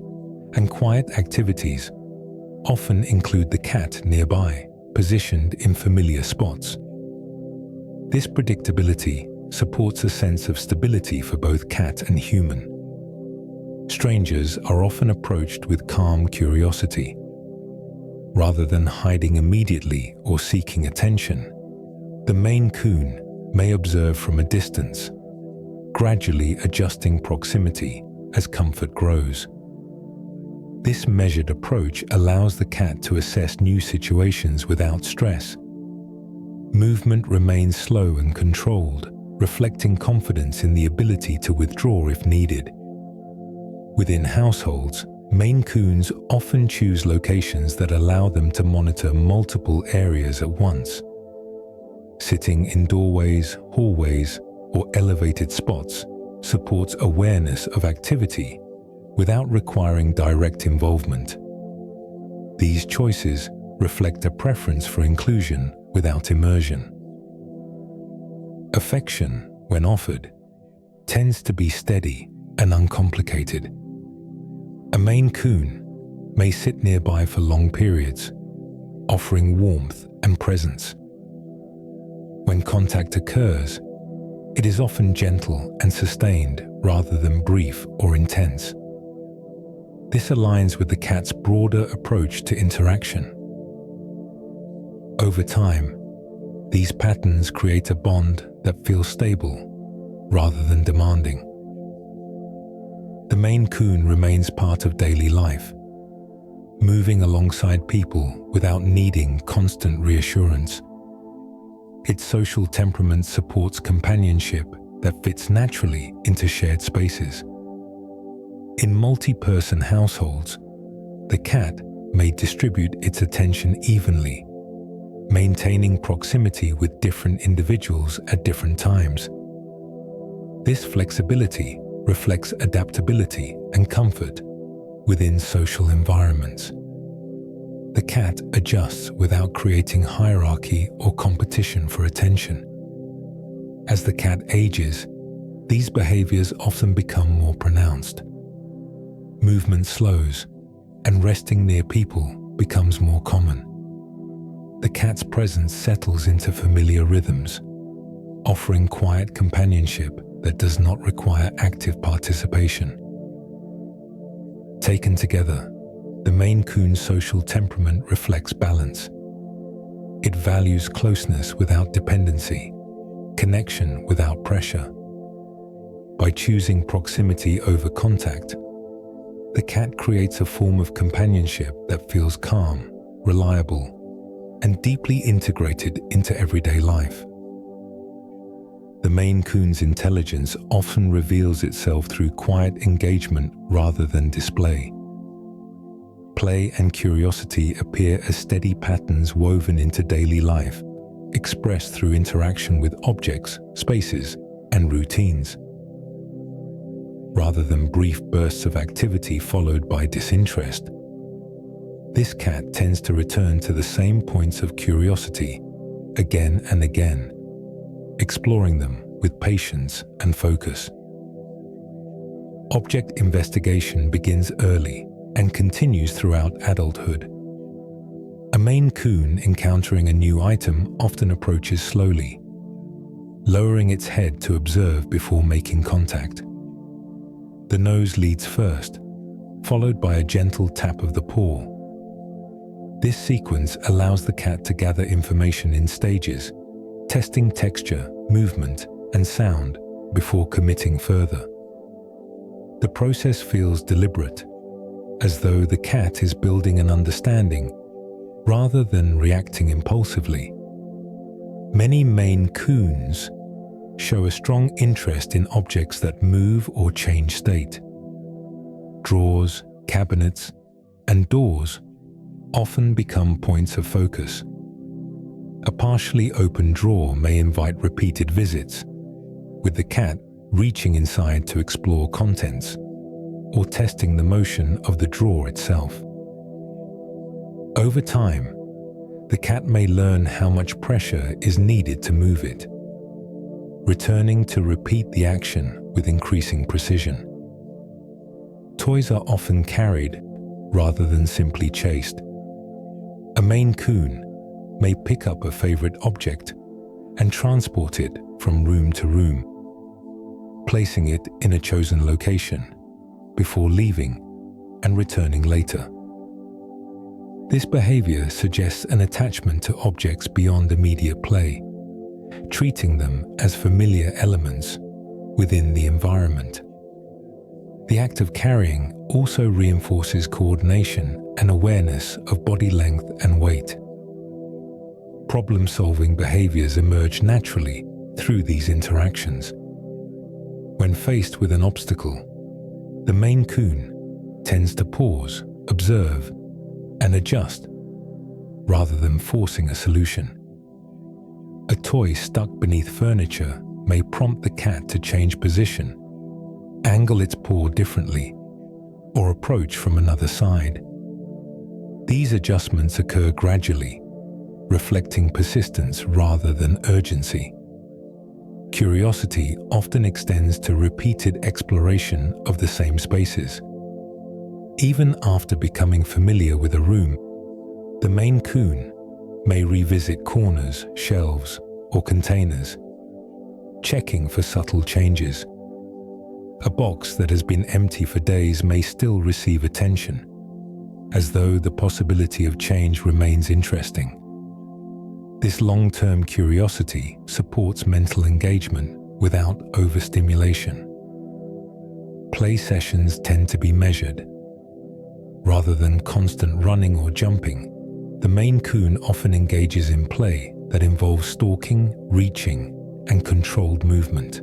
[SPEAKER 1] and quiet activities often include the cat nearby, positioned in familiar spots. This predictability supports a sense of stability for both cat and human. Strangers are often approached with calm curiosity. Rather than hiding immediately or seeking attention, the Maine Coon may observe from a distance, gradually adjusting proximity as comfort grows. This measured approach allows the cat to assess new situations without stress. Movement remains slow and controlled, reflecting confidence in the ability to withdraw if needed. Within households, Maine Coons often choose locations that allow them to monitor multiple areas at once. Sitting in doorways, hallways, or elevated spots supports awareness of activity without requiring direct involvement. These choices reflect a preference for inclusion without immersion. Affection, when offered, tends to be steady and uncomplicated. A Maine Coon may sit nearby for long periods, offering warmth and presence. When contact occurs, it is often gentle and sustained rather than brief or intense. This aligns with the cat's broader approach to interaction. Over time, these patterns create a bond that feels stable rather than demanding. The Maine Coon remains part of daily life, moving alongside people without needing constant reassurance. Its social temperament supports companionship that fits naturally into shared spaces. In multi-person households, the cat may distribute its attention evenly, maintaining proximity with different individuals at different times. This flexibility reflects adaptability and comfort within social environments. The cat adjusts without creating hierarchy or competition for attention. As the cat ages, these behaviors often become more pronounced. Movement slows, and resting near people becomes more common. The cat's presence settles into familiar rhythms, offering quiet companionship that does not require active participation. Taken together, the Maine Coon's social temperament reflects balance. It values closeness without dependency, connection without pressure. By choosing proximity over contact, the cat creates a form of companionship that feels calm, reliable, and deeply integrated into everyday life. The Maine Coon's intelligence often reveals itself through quiet engagement rather than display. Play and curiosity appear as steady patterns woven into daily life, expressed through interaction with objects, spaces, and routines. Rather than brief bursts of activity followed by disinterest, this cat tends to return to the same points of curiosity again and again, exploring them with patience and focus. Object investigation begins early and continues throughout adulthood. A Maine Coon encountering a new item often approaches slowly, lowering its head to observe before making contact. The nose leads first, followed by a gentle tap of the paw. This sequence allows the cat to gather information in stages, testing texture, movement, and sound before committing further. The process feels deliberate, as though the cat is building an understanding rather than reacting impulsively. Many Maine Coons show a strong interest in objects that move or change state. Drawers, cabinets, and doors often become points of focus. A partially open drawer may invite repeated visits, with the cat reaching inside to explore contents or testing the motion of the drawer itself. Over time, the cat may learn how much pressure is needed to move it, returning to repeat the action with increasing precision. Toys are often carried rather than simply chased. A Maine Coon may pick up a favorite object and transport it from room to room, placing it in a chosen location before leaving and returning later. This behavior suggests an attachment to objects beyond immediate play, treating them as familiar elements within the environment. The act of carrying also reinforces coordination and awareness of body length and weight. Problem-solving behaviors emerge naturally through these interactions. When faced with an obstacle, the Maine Coon tends to pause, observe, and adjust, rather than forcing a solution. A toy stuck beneath furniture may prompt the cat to change position, angle its paw differently, or approach from another side. These adjustments occur gradually, reflecting persistence rather than urgency. Curiosity often extends to repeated exploration of the same spaces. Even after becoming familiar with a room, the Maine Coon may revisit corners, shelves, or containers, checking for subtle changes. A box that has been empty for days may still receive attention, as though the possibility of change remains interesting. This long-term curiosity supports mental engagement without overstimulation. Play sessions tend to be measured. Rather than constant running or jumping, the Maine Coon often engages in play that involves stalking, reaching, and controlled movement.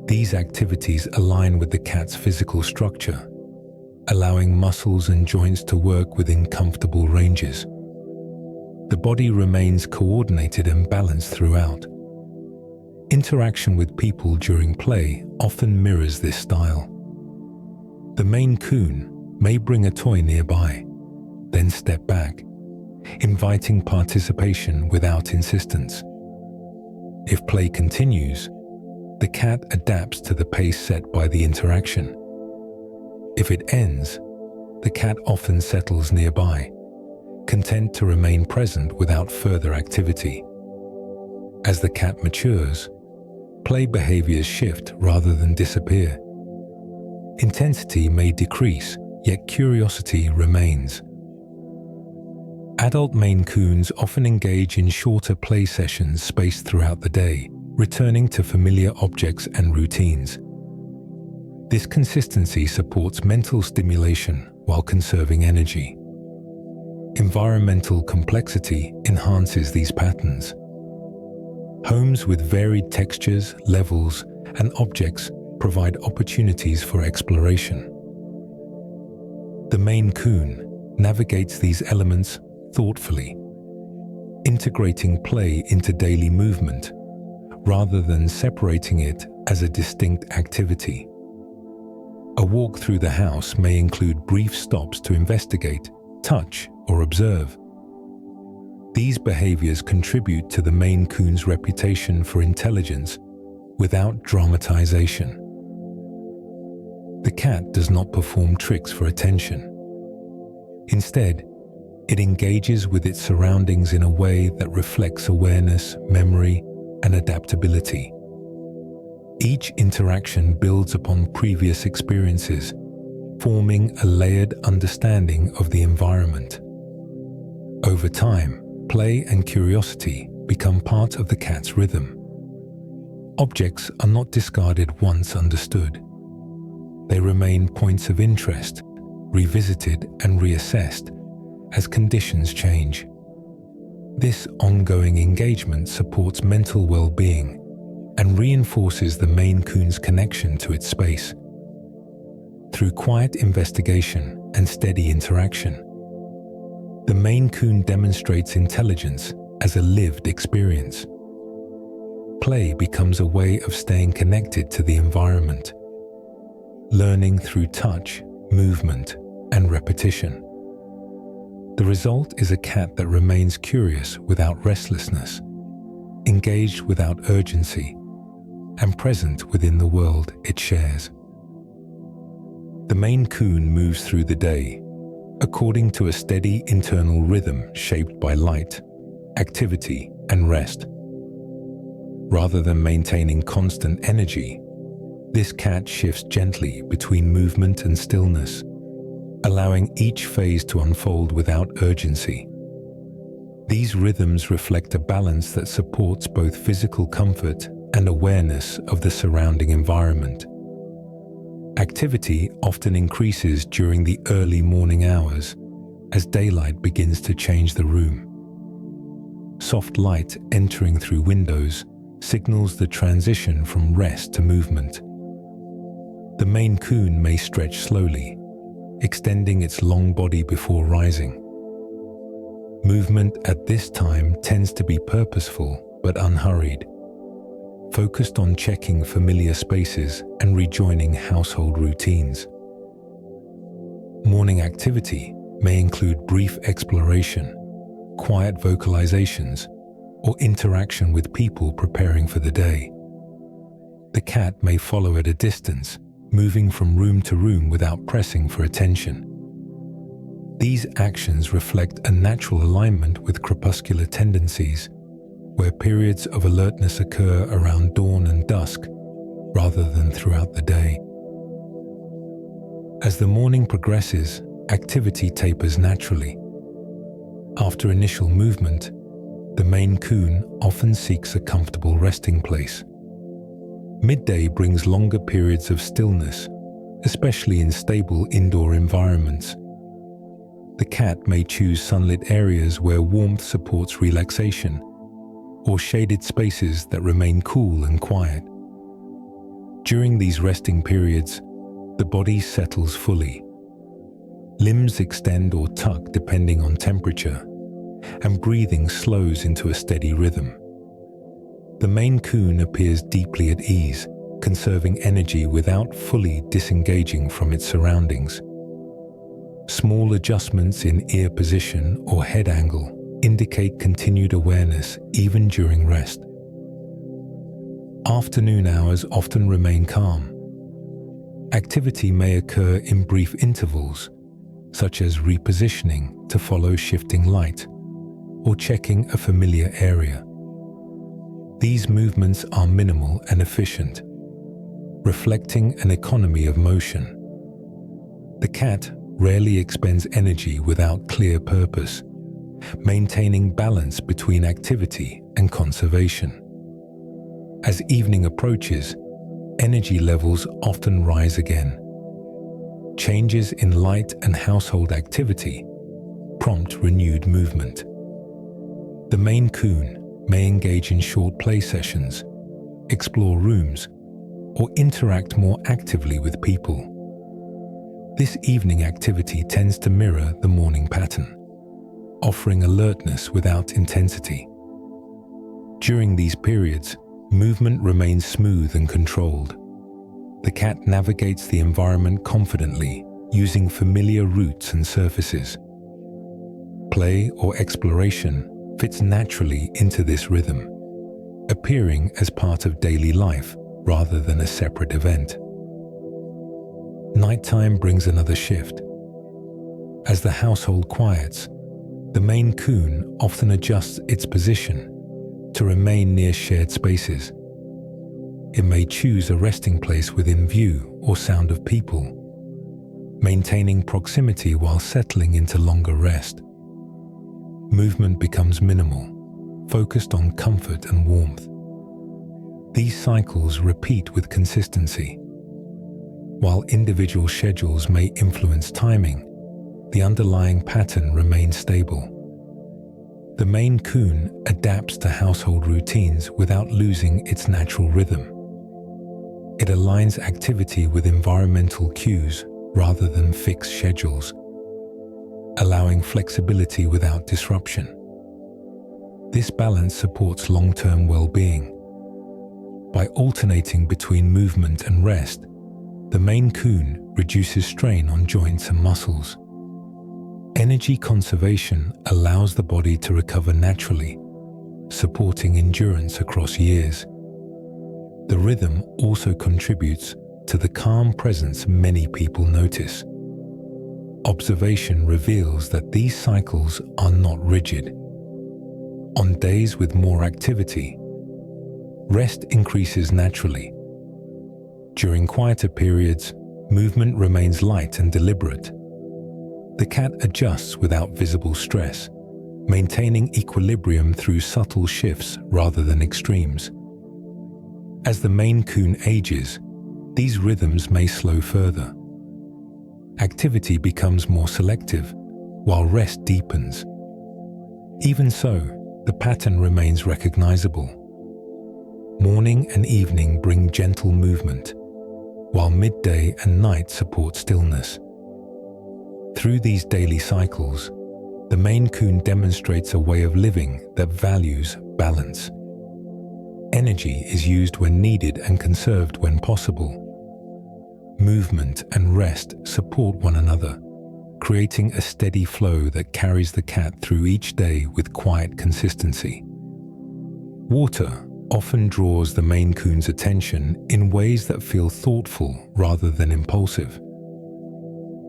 [SPEAKER 1] These activities align with the cat's physical structure, allowing muscles and joints to work within comfortable ranges. The body remains coordinated and balanced throughout. Interaction with people during play often mirrors this style. The Maine Coon may bring a toy nearby, then step back, inviting participation without insistence. If play continues, the cat adapts to the pace set by the interaction. If it ends, the cat often settles nearby, content to remain present without further activity. As the cat matures, play behaviors shift rather than disappear. Intensity may decrease, yet curiosity remains. Adult Maine Coons often engage in shorter play sessions spaced throughout the day, returning to familiar objects and routines. This consistency supports mental stimulation while conserving energy. Environmental complexity enhances these patterns. Homes with varied textures, levels, and objects provide opportunities for exploration. The Maine Coon navigates these elements thoughtfully, integrating play into daily movement rather than separating it as a distinct activity. A walk through the house may include brief stops to investigate, touch, or observe. These behaviors contribute to the Maine Coon's reputation for intelligence without dramatization. The cat does not perform tricks for attention. Instead, it engages with its surroundings in a way that reflects awareness, memory, and adaptability. Each interaction builds upon previous experiences, forming a layered understanding of the environment. Over time, play and curiosity become part of the cat's rhythm. Objects are not discarded once understood. They remain points of interest, revisited and reassessed as conditions change. This ongoing engagement supports mental well-being and reinforces the Maine Coon's connection to its space. Through quiet investigation and steady interaction, the Maine Coon demonstrates intelligence as a lived experience. Play becomes a way of staying connected to the environment, learning through touch, movement, and repetition. The result is a cat that remains curious without restlessness, engaged without urgency, and present within the world it shares. The Maine Coon moves through the day according to a steady internal rhythm shaped by light, activity, and rest. Rather than maintaining constant energy, this cat shifts gently between movement and stillness, allowing each phase to unfold without urgency. These rhythms reflect a balance that supports both physical comfort and awareness of the surrounding environment. Activity often increases during the early morning hours as daylight begins to change the room. Soft light entering through windows signals the transition from rest to movement. The Maine Coon may stretch slowly, extending its long body before rising. Movement at this time tends to be purposeful but unhurried, focused on checking familiar spaces and rejoining household routines. Morning activity may include brief exploration, quiet vocalizations, or interaction with people preparing for the day. The cat may follow at a distance, moving from room to room without pressing for attention. These actions reflect a natural alignment with crepuscular tendencies, where periods of alertness occur around dawn and dusk rather than throughout the day. As the morning progresses, activity tapers naturally. After initial movement, the Maine Coon often seeks a comfortable resting place. Midday brings longer periods of stillness, especially in stable indoor environments. The cat may choose sunlit areas where warmth supports relaxation, or shaded spaces that remain cool and quiet. During these resting periods, the body settles fully. Limbs extend or tuck depending on temperature, and breathing slows into a steady rhythm. The Maine Coon appears deeply at ease, conserving energy without fully disengaging from its surroundings. Small adjustments in ear position or head angle indicate continued awareness even during rest. Afternoon hours often remain calm. Activity may occur in brief intervals, such as repositioning to follow shifting light or checking a familiar area. These movements are minimal and efficient, reflecting an economy of motion. The cat rarely expends energy without clear purpose, maintaining balance between activity and conservation. As evening approaches, energy levels often rise again. Changes in light and household activity prompt renewed movement. The Maine Coon may engage in short play sessions, explore rooms, or interact more actively with people. This evening activity tends to mirror the morning pattern, offering alertness without intensity. During these periods, movement remains smooth and controlled. The cat navigates the environment confidently, using familiar routes and surfaces. Play or exploration fits naturally into this rhythm, appearing as part of daily life rather than a separate event. Nighttime brings another shift. As the household quiets, the Maine Coon often adjusts its position, to remain near shared spaces. It may choose a resting place within view or sound of people, maintaining proximity while settling into longer rest. Movement becomes minimal, focused on comfort and warmth. These cycles repeat with consistency. While individual schedules may influence timing, the underlying pattern remains stable. The Maine Coon adapts to household routines without losing its natural rhythm. It aligns activity with environmental cues rather than fixed schedules, allowing flexibility without disruption. This balance supports long-term well-being. By alternating between movement and rest, the Maine Coon reduces strain on joints and muscles. Energy conservation allows the body to recover naturally, supporting endurance across years. The rhythm also contributes to the calm presence many people notice. Observation reveals that these cycles are not rigid. On days with more activity, rest increases naturally. During quieter periods, movement remains light and deliberate. The cat adjusts without visible stress, maintaining equilibrium through subtle shifts rather than extremes. As the Maine Coon ages, these rhythms may slow further. Activity becomes more selective, while rest deepens. Even so, the pattern remains recognizable. Morning and evening bring gentle movement, while midday and night support stillness. Through these daily cycles, the Maine Coon demonstrates a way of living that values balance. Energy is used when needed and conserved when possible. Movement and rest support one another, creating a steady flow that carries the cat through each day with quiet consistency. Water often draws the Maine Coon's attention in ways that feel thoughtful rather than impulsive.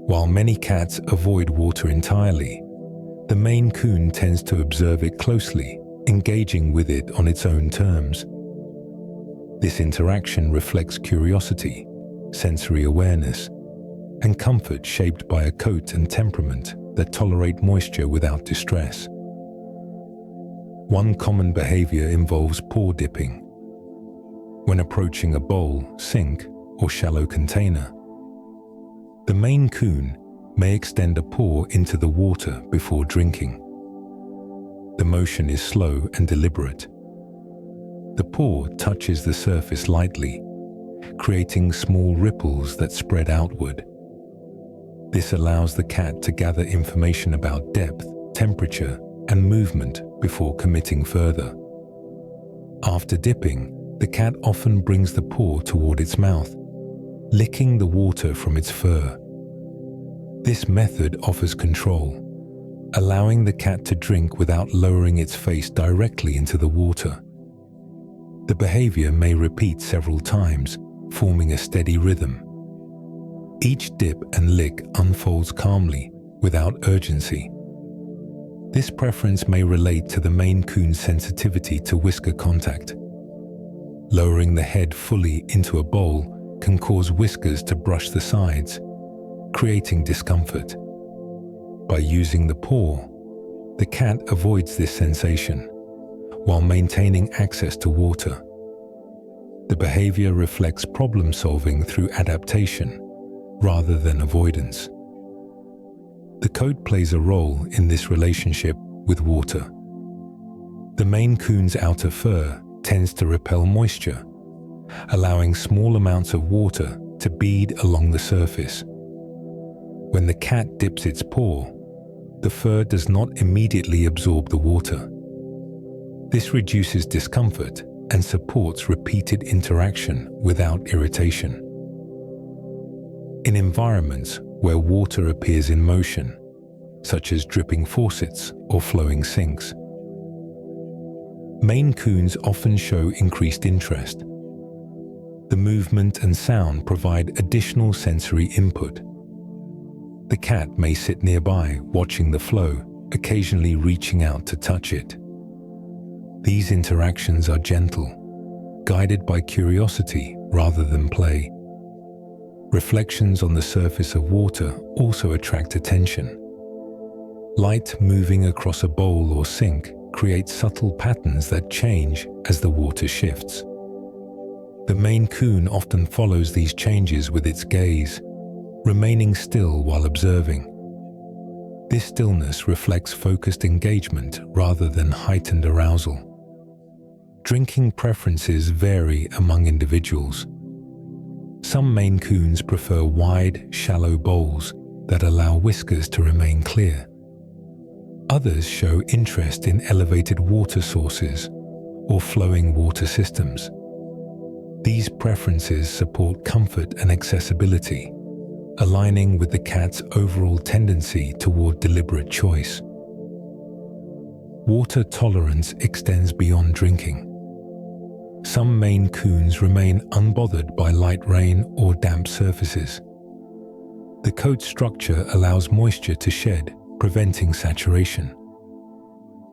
[SPEAKER 1] While many cats avoid water entirely, the Maine Coon tends to observe it closely, engaging with it on its own terms. This interaction reflects curiosity, sensory awareness, and comfort shaped by a coat and temperament that tolerate moisture without distress. One common behavior involves paw dipping. When approaching a bowl, sink, or shallow container, the Maine Coon may extend a paw into the water before drinking. The motion is slow and deliberate. The paw touches the surface lightly, creating small ripples that spread outward. This allows the cat to gather information about depth, temperature, and movement before committing further. After dipping, the cat often brings the paw toward its mouth, licking the water from its fur. This method offers control, allowing the cat to drink without lowering its face directly into the water. The behavior may repeat several times, forming a steady rhythm. Each dip and lick unfolds calmly, without urgency. This preference may relate to the Maine Coon's sensitivity to whisker contact. Lowering the head fully into a bowl can cause whiskers to brush the sides, creating discomfort. By using the paw, the cat avoids this sensation, while maintaining access to water. The behavior reflects problem solving through adaptation, rather than avoidance. The coat plays a role in this relationship with water. The Maine Coon's outer fur tends to repel moisture, allowing small amounts of water to bead along the surface. When the cat dips its paw, the fur does not immediately absorb the water. This reduces discomfort and supports repeated interaction without irritation. In environments where water appears in motion, such as dripping faucets or flowing sinks, Maine Coons often show increased interest. The movement and sound provide additional sensory input. The cat may sit nearby watching the flow, occasionally reaching out to touch it. These interactions are gentle, guided by curiosity rather than play. Reflections on the surface of water also attract attention. Light moving across a bowl or sink creates subtle patterns that change as the water shifts. The Maine Coon often follows these changes with its gaze, remaining still while observing. This stillness reflects focused engagement rather than heightened arousal. Drinking preferences vary among individuals. Some Maine Coons prefer wide, shallow bowls that allow whiskers to remain clear. Others show interest in elevated water sources or flowing water systems. These preferences support comfort and accessibility, aligning with the cat's overall tendency toward deliberate choice. Water tolerance extends beyond drinking. Some Maine Coons remain unbothered by light rain or damp surfaces. The coat structure allows moisture to shed, preventing saturation.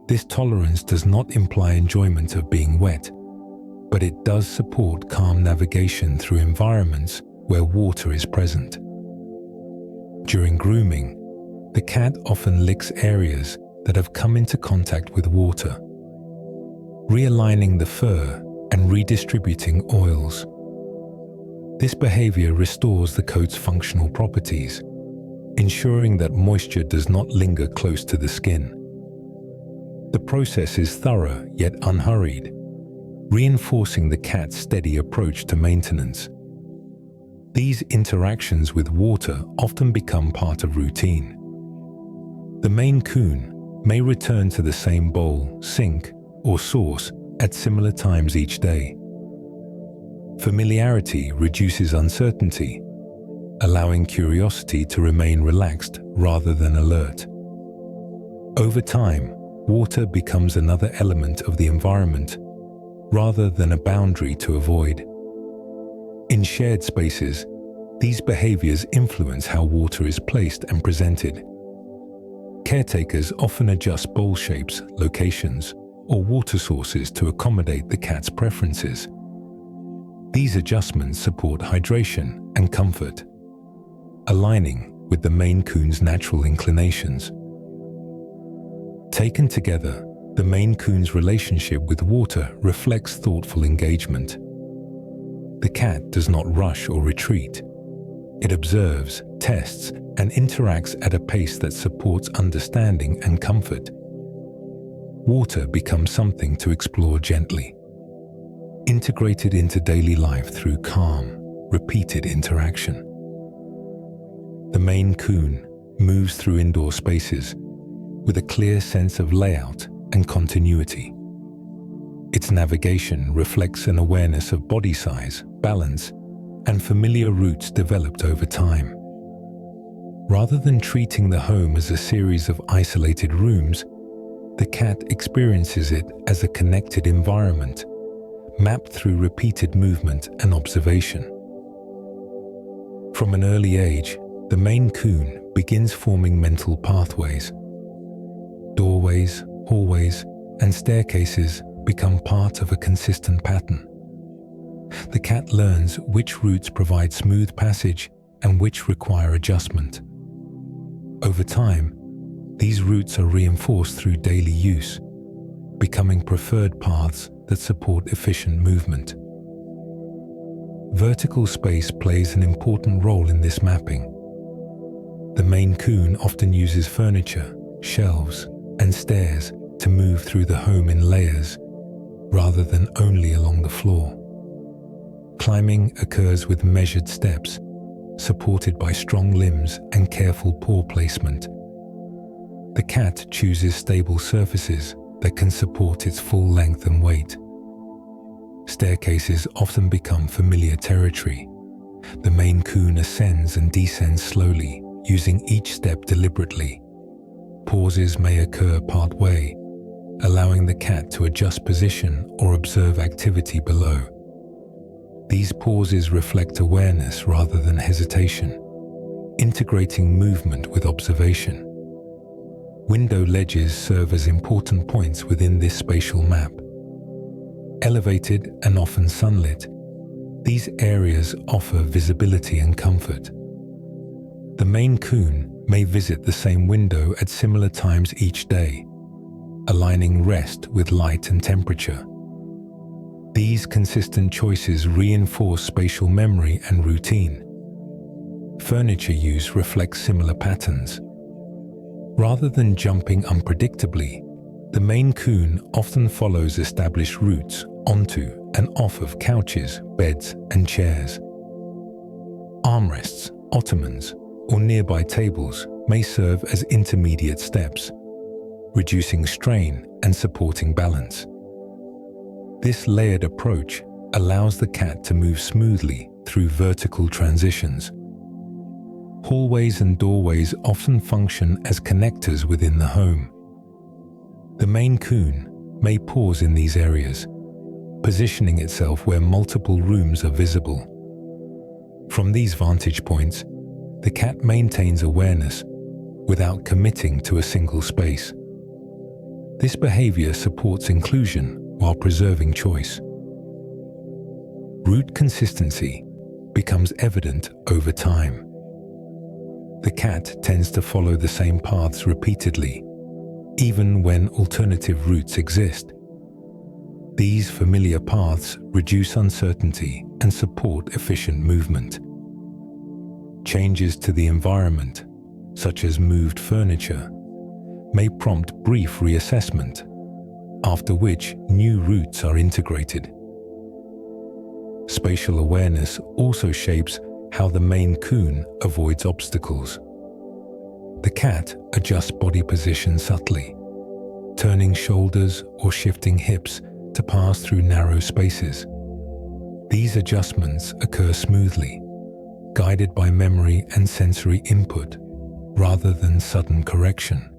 [SPEAKER 1] This tolerance does not imply enjoyment of being wet, but it does support calm navigation through environments where water is present. During grooming, the cat often licks areas that have come into contact with water, realigning the fur and redistributing oils. This behavior restores the coat's functional properties, ensuring that moisture does not linger close to the skin. The process is thorough yet unhurried, reinforcing the cat's steady approach to maintenance. These interactions with water often become part of routine. The Maine Coon may return to the same bowl, sink, or source at similar times each day. Familiarity reduces uncertainty, allowing curiosity to remain relaxed rather than alert. Over time, water becomes another element of the environment rather than a boundary to avoid. In shared spaces, these behaviors influence how water is placed and presented. Caretakers often adjust bowl shapes, locations, or water sources to accommodate the cat's preferences. These adjustments support hydration and comfort, aligning with the Maine Coon's natural inclinations. Taken together, the Maine Coon's relationship with water reflects thoughtful engagement. The cat does not rush or retreat. It observes, tests, and interacts at a pace that supports understanding and comfort. Water becomes something to explore gently, integrated into daily life through calm, repeated interaction. The Maine Coon moves through indoor spaces with a clear sense of layout and continuity. Its navigation reflects an awareness of body size, balance, and familiar routes developed over time. Rather than treating the home as a series of isolated rooms, the cat experiences it as a connected environment, mapped through repeated movement and observation. From an early age, the Maine Coon begins forming mental pathways. Doorways, hallways, and staircases become part of a consistent pattern. The cat learns which routes provide smooth passage and which require adjustment. Over time, these routes are reinforced through daily use, becoming preferred paths that support efficient movement. Vertical space plays an important role in this mapping. The Maine Coon often uses furniture, shelves, and stairs to move through the home in layers, rather than only along the floor. Climbing occurs with measured steps, supported by strong limbs and careful paw placement. The cat chooses stable surfaces that can support its full length and weight. Staircases often become familiar territory. The Maine Coon ascends and descends slowly, using each step deliberately. Pauses may occur part-way, allowing the cat to adjust position or observe activity below. These pauses reflect awareness rather than hesitation, integrating movement with observation. Window ledges serve as important points within this spatial map, Elevated and often sunlit, these areas offer visibility and comfort. The Maine Coon may visit the same window at similar times each day, aligning rest with light and temperature. These consistent choices reinforce spatial memory and routine. Furniture use reflects similar patterns. Rather than jumping unpredictably, the Maine Coon often follows established routes onto and off of couches, beds, and chairs. Armrests, ottomans, or nearby tables may serve as intermediate steps, reducing strain and supporting balance. This layered approach allows the cat to move smoothly through vertical transitions. Hallways and doorways often function as connectors within the home. The Maine Coon may pause in these areas, positioning itself where multiple rooms are visible. From these vantage points, the cat maintains awareness without committing to a single space. This behavior supports inclusion while preserving choice. Route consistency becomes evident over time. The cat tends to follow the same paths repeatedly, even when alternative routes exist. These familiar paths reduce uncertainty and support efficient movement. Changes to the environment, such as moved furniture, may prompt brief reassessment, after which new routes are integrated. Spatial awareness also shapes how the Maine Coon avoids obstacles. The cat adjusts body position subtly, turning shoulders or shifting hips to pass through narrow spaces. These adjustments occur smoothly, guided by memory and sensory input, rather than sudden correction.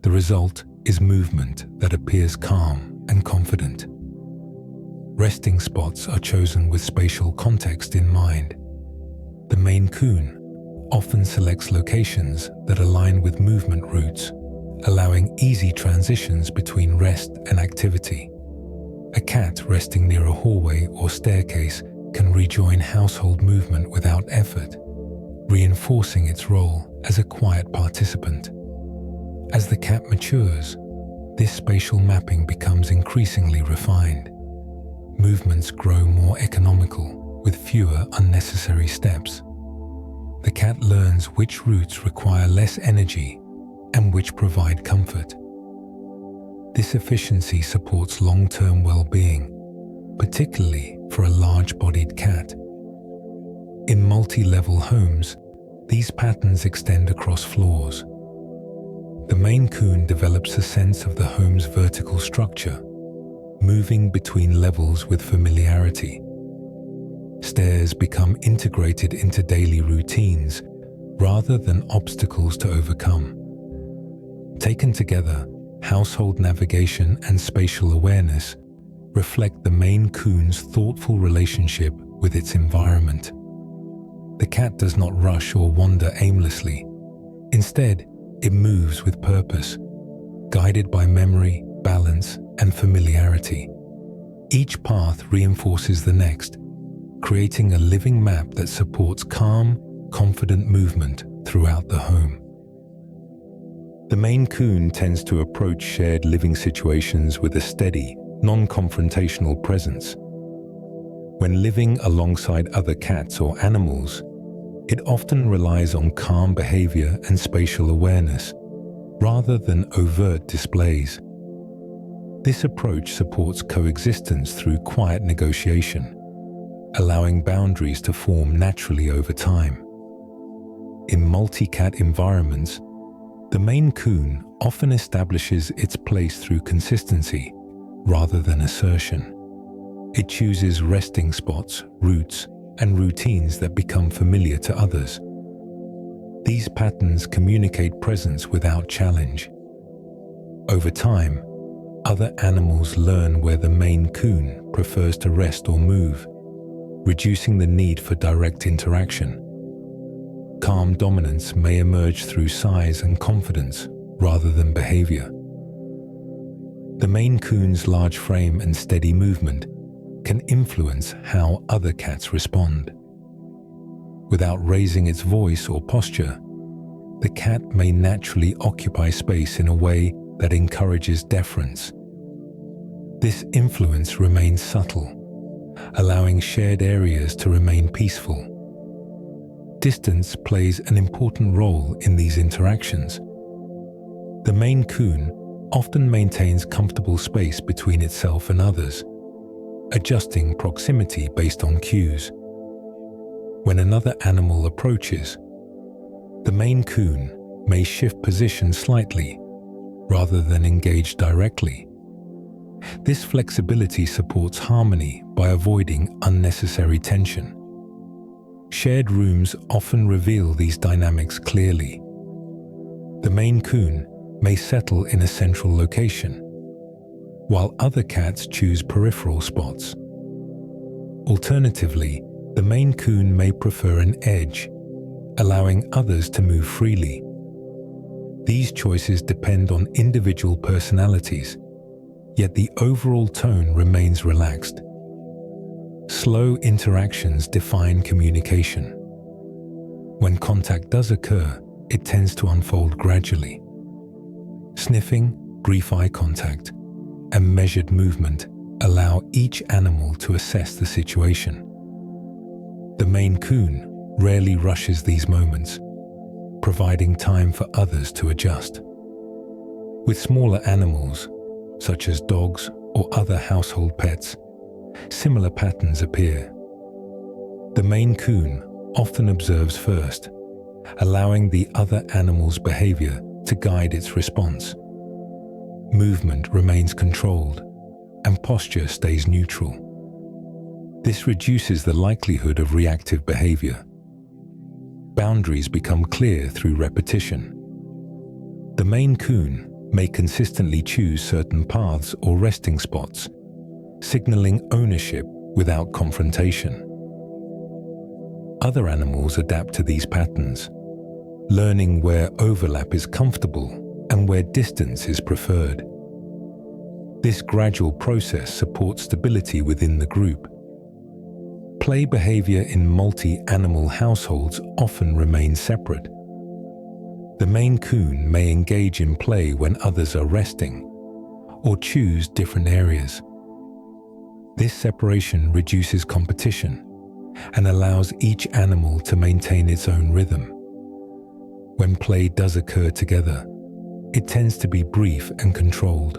[SPEAKER 1] The result is movement that appears calm and confident. Resting spots are chosen with spatial context in mind. The Maine Coon often selects locations that align with movement routes, allowing easy transitions between rest and activity. A cat resting near a hallway or staircase can rejoin household movement without effort, reinforcing its role as a quiet participant. As the cat matures, this spatial mapping becomes increasingly refined. Movements grow more economical with fewer unnecessary steps. The cat learns which routes require less energy and which provide comfort. This efficiency supports long-term well-being, particularly for a large-bodied cat. In multi-level homes, these patterns extend across floors. The Maine Coon develops a sense of the home's vertical structure, moving between levels with familiarity. Stairs become integrated into daily routines rather than obstacles to overcome. Taken together, household navigation and spatial awareness reflect the Maine Coon's thoughtful relationship with its environment. The cat does not rush or wander aimlessly. Instead, it moves with purpose, guided by memory, balance, and familiarity. Each path reinforces the next, creating a living map that supports calm, confident movement throughout the home. The Maine Coon tends to approach shared living situations with a steady, non-confrontational presence. When living alongside other cats or animals, it often relies on calm behavior and spatial awareness, rather than overt displays. This approach supports coexistence through quiet negotiation, allowing boundaries to form naturally over time. In multi-cat environments, the Maine Coon often establishes its place through consistency rather than assertion. It chooses resting spots, routes, and routines that become familiar to others. These patterns communicate presence without challenge. Over time, other animals learn where the Maine Coon prefers to rest or move, reducing the need for direct interaction. Calm dominance may emerge through size and confidence rather than behavior. The Maine Coon's large frame and steady movement can influence how other cats respond. Without raising its voice or posture, the cat may naturally occupy space in a way that encourages deference. This influence remains subtle, allowing shared areas to remain peaceful. Distance plays an important role in these interactions. The Maine Coon often maintains comfortable space between itself and others, adjusting proximity based on cues. When another animal approaches, the Maine Coon may shift position slightly rather than engage directly. This flexibility supports harmony by avoiding unnecessary tension. Shared rooms often reveal these dynamics clearly. The Maine Coon may settle in a central location, while other cats choose peripheral spots. Alternatively, the Maine Coon may prefer an edge, allowing others to move freely. These choices depend on individual personalities, yet the overall tone remains relaxed. Slow interactions define communication. When contact does occur, it tends to unfold gradually. Sniffing, brief eye contact, and measured movement allow each animal to assess the situation. The Maine Coon rarely rushes these moments, providing time for others to adjust. With smaller animals, such as dogs or other household pets, similar patterns appear. The Maine Coon often observes first, allowing the other animal's behavior to guide its response. Movement remains controlled, and posture stays neutral. This reduces the likelihood of reactive behavior. Boundaries become clear through repetition. The Maine Coon may consistently choose certain paths or resting spots, signaling ownership without confrontation. Other animals adapt to these patterns, learning where overlap is comfortable and where distance is preferred. This gradual process supports stability within the group. Play behavior in multi-animal households often remains separate. The Maine Coon may engage in play when others are resting, or choose different areas. This separation reduces competition and allows each animal to maintain its own rhythm. When play does occur together, it tends to be brief and controlled.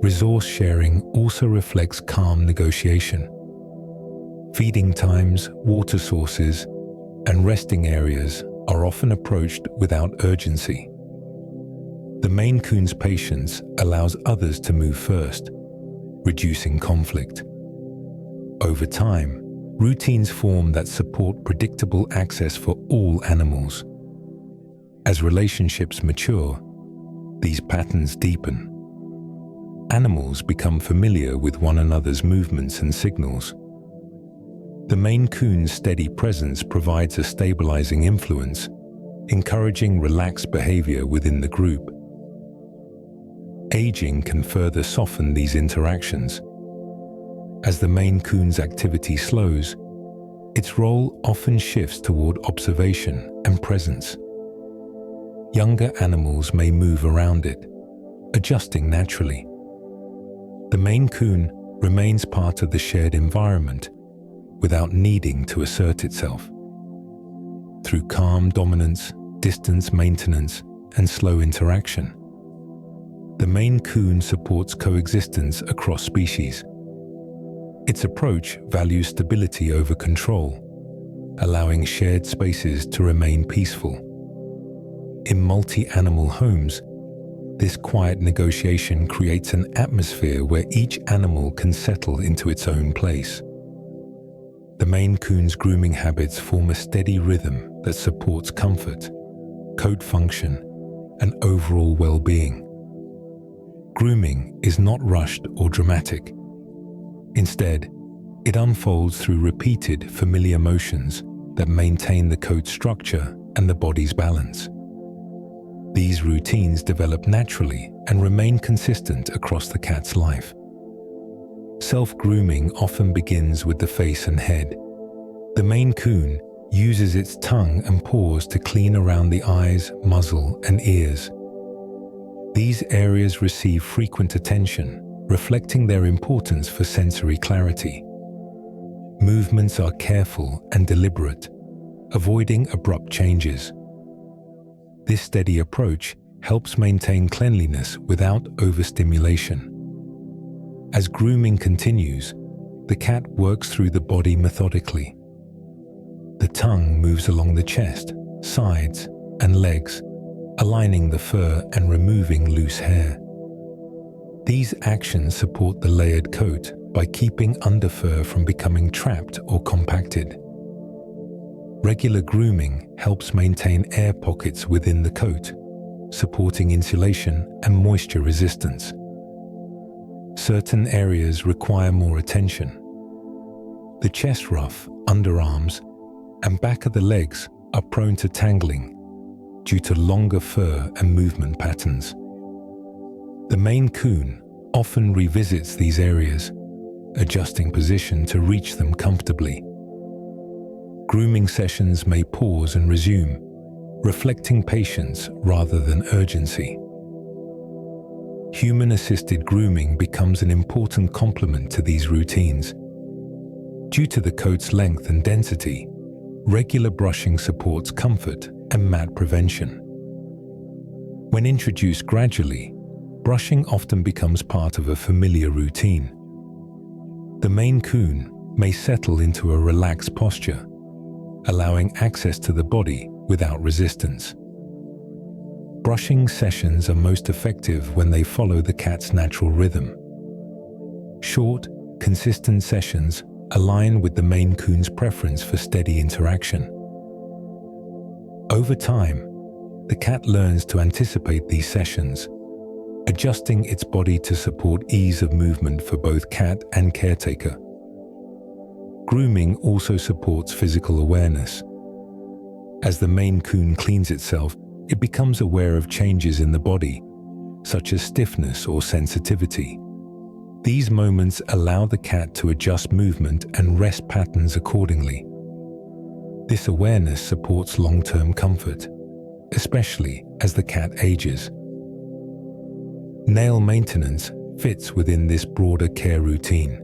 [SPEAKER 1] Resource sharing also reflects calm negotiation. Feeding times, water sources, and resting areas are often approached without urgency. The Maine Coon's patience allows others to move first, reducing conflict. Over time, routines form that support predictable access for all animals. As relationships mature, these patterns deepen. Animals become familiar with one another's movements and signals. The Maine Coon's steady presence provides a stabilizing influence, encouraging relaxed behavior within the group. Aging can further soften these interactions. As the Maine Coon's activity slows, its role often shifts toward observation and presence. Younger animals may move around it, adjusting naturally. The Maine Coon remains part of the shared environment without needing to assert itself. Through calm dominance, distance maintenance, and slow interaction, the Maine Coon supports coexistence across species. Its approach values stability over control, allowing shared spaces to remain peaceful. In multi-animal homes, this quiet negotiation creates an atmosphere where each animal can settle into its own place. The Maine Coon's grooming habits form a steady rhythm that supports comfort, coat function, and overall well-being. Grooming is not rushed or dramatic. Instead, it unfolds through repeated familiar motions that maintain the coat structure and the body's balance. These routines develop naturally and remain consistent across the cat's life. Self-grooming often begins with the face and head. The Maine Coon uses its tongue and paws to clean around the eyes, muzzle, and ears. These areas receive frequent attention, reflecting their importance for sensory clarity. Movements are careful and deliberate, avoiding abrupt changes. This steady approach helps maintain cleanliness without overstimulation. As grooming continues, the cat works through the body methodically. The tongue moves along the chest, sides, and legs, aligning the fur and removing loose hair. These actions support the layered coat by keeping underfur from becoming trapped or compacted. Regular grooming helps maintain air pockets within the coat, supporting insulation and moisture resistance. Certain areas require more attention. The chest ruff, underarms, and back of the legs are prone to tangling due to longer fur and movement patterns. The Maine Coon often revisits these areas, adjusting position to reach them comfortably. Grooming sessions may pause and resume, reflecting patience rather than urgency. Human-assisted grooming becomes an important complement to these routines. Due to the coat's length and density, regular brushing supports comfort and mat prevention. When introduced gradually, brushing often becomes part of a familiar routine. The Maine Coon may settle into a relaxed posture, allowing access to the body without resistance. Brushing sessions are most effective when they follow the cat's natural rhythm. Short, consistent sessions align with the Maine Coon's preference for steady interaction. Over time, the cat learns to anticipate these sessions, adjusting its body to support ease of movement for both cat and caretaker. Grooming also supports physical awareness. As the Maine Coon cleans itself, it becomes aware of changes in the body, such as stiffness or sensitivity. These moments allow the cat to adjust movement and rest patterns accordingly. This awareness supports long-term comfort, especially as the cat ages. Nail maintenance fits within this broader care routine.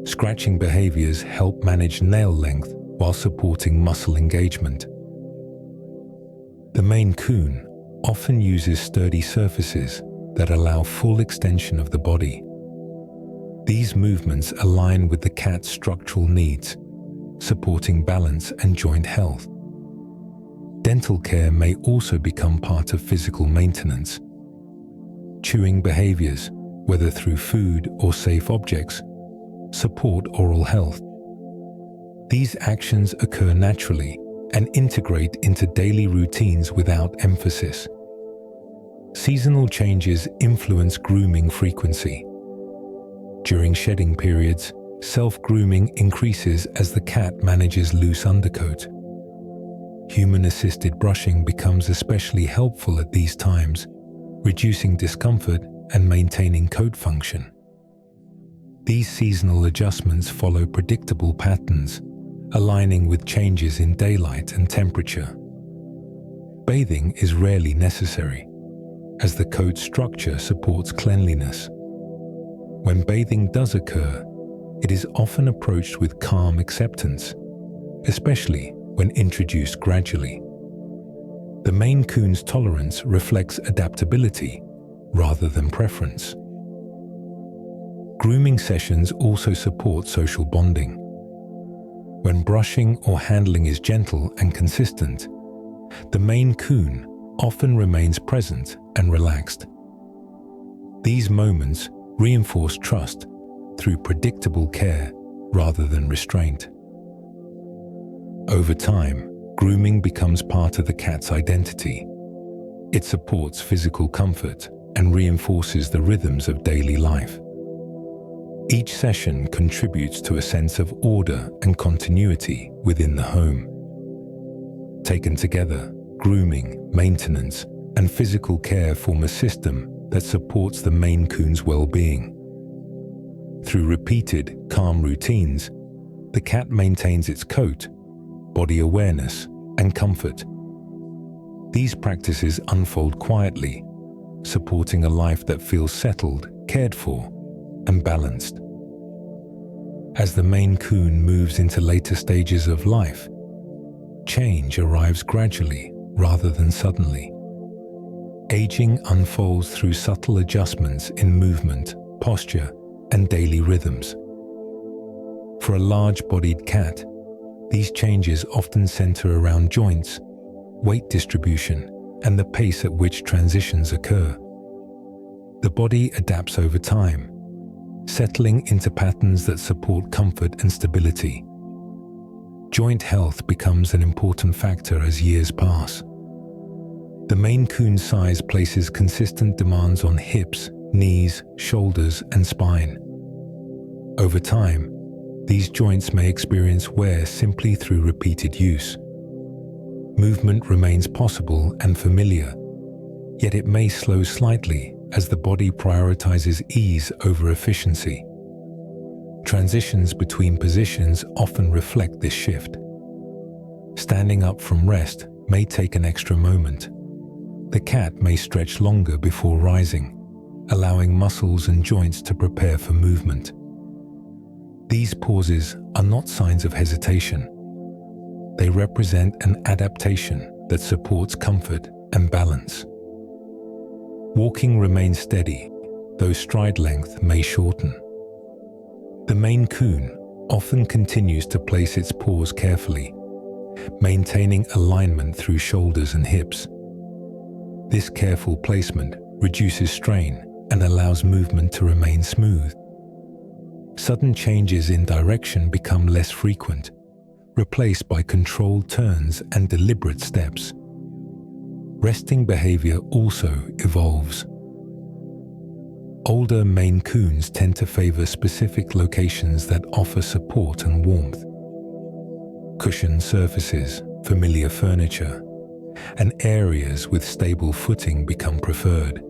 [SPEAKER 1] Scratching behaviors help manage nail length while supporting muscle engagement. The Maine Coon often uses sturdy surfaces that allow full extension of the body. These movements align with the cat's structural needs, supporting balance and joint health. Dental care may also become part of physical maintenance. Chewing behaviors, whether through food or safe objects, support oral health. These actions occur naturally and integrate into daily routines without emphasis. Seasonal changes influence grooming frequency. During shedding periods, self-grooming increases as the cat manages loose undercoat. Human-assisted brushing becomes especially helpful at these times, reducing discomfort and maintaining coat function. These seasonal adjustments follow predictable patterns, aligning with changes in daylight and temperature. Bathing is rarely necessary, as the coat structure supports cleanliness. When bathing does occur, it is often approached with calm acceptance, especially when introduced gradually. The Maine Coon's tolerance reflects adaptability rather than preference. Grooming sessions also support social bonding. When brushing or handling is gentle and consistent, the Maine Coon often remains present and relaxed. These moments reinforce trust through predictable care rather than restraint. Over time, grooming becomes part of the cat's identity. It supports physical comfort and reinforces the rhythms of daily life. Each session contributes to a sense of order and continuity within the home. Taken together, grooming, maintenance, and physical care form a system that supports the Maine Coon's well-being. Through repeated, calm routines, the cat maintains its coat, body awareness, and comfort. These practices unfold quietly, supporting a life that feels settled, cared for, and balanced. As the Maine Coon moves into later stages of life, change arrives gradually rather than suddenly. Aging unfolds through subtle adjustments in movement, posture, and daily rhythms. For a large-bodied cat, these changes often center around joints, weight distribution, and the pace at which transitions occur. The body adapts over time, settling into patterns that support comfort and stability. Joint health becomes an important factor as years pass. The Maine Coon's size places consistent demands on hips, knees, shoulders, and spine. Over time, these joints may experience wear simply through repeated use. Movement remains possible and familiar, yet it may slow slightly as the body prioritizes ease over efficiency. Transitions between positions often reflect this shift. Standing up from rest may take an extra moment. The cat may stretch longer before rising, allowing muscles and joints to prepare for movement. These pauses are not signs of hesitation. They represent an adaptation that supports comfort and balance. Walking remains steady, though stride length may shorten. The Maine Coon often continues to place its paws carefully, maintaining alignment through shoulders and hips. This careful placement reduces strain and allows movement to remain smooth. Sudden changes in direction become less frequent, replaced by controlled turns and deliberate steps. Resting behavior also evolves. Older Maine Coons tend to favor specific locations that offer support and warmth. Cushioned surfaces, familiar furniture, and areas with stable footing become preferred.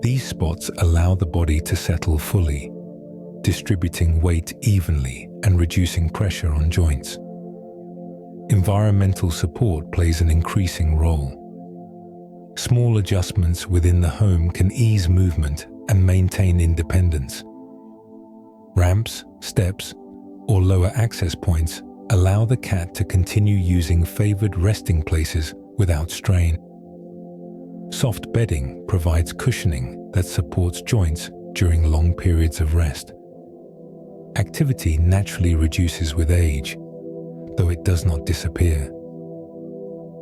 [SPEAKER 1] These spots allow the body to settle fully, distributing weight evenly and reducing pressure on joints. Environmental support plays an increasing role. Small adjustments within the home can ease movement and maintain independence. Ramps, steps, or lower access points allow the cat to continue using favored resting places without strain. Soft bedding provides cushioning that supports joints during long periods of rest. Activity naturally reduces with age, though it does not disappear.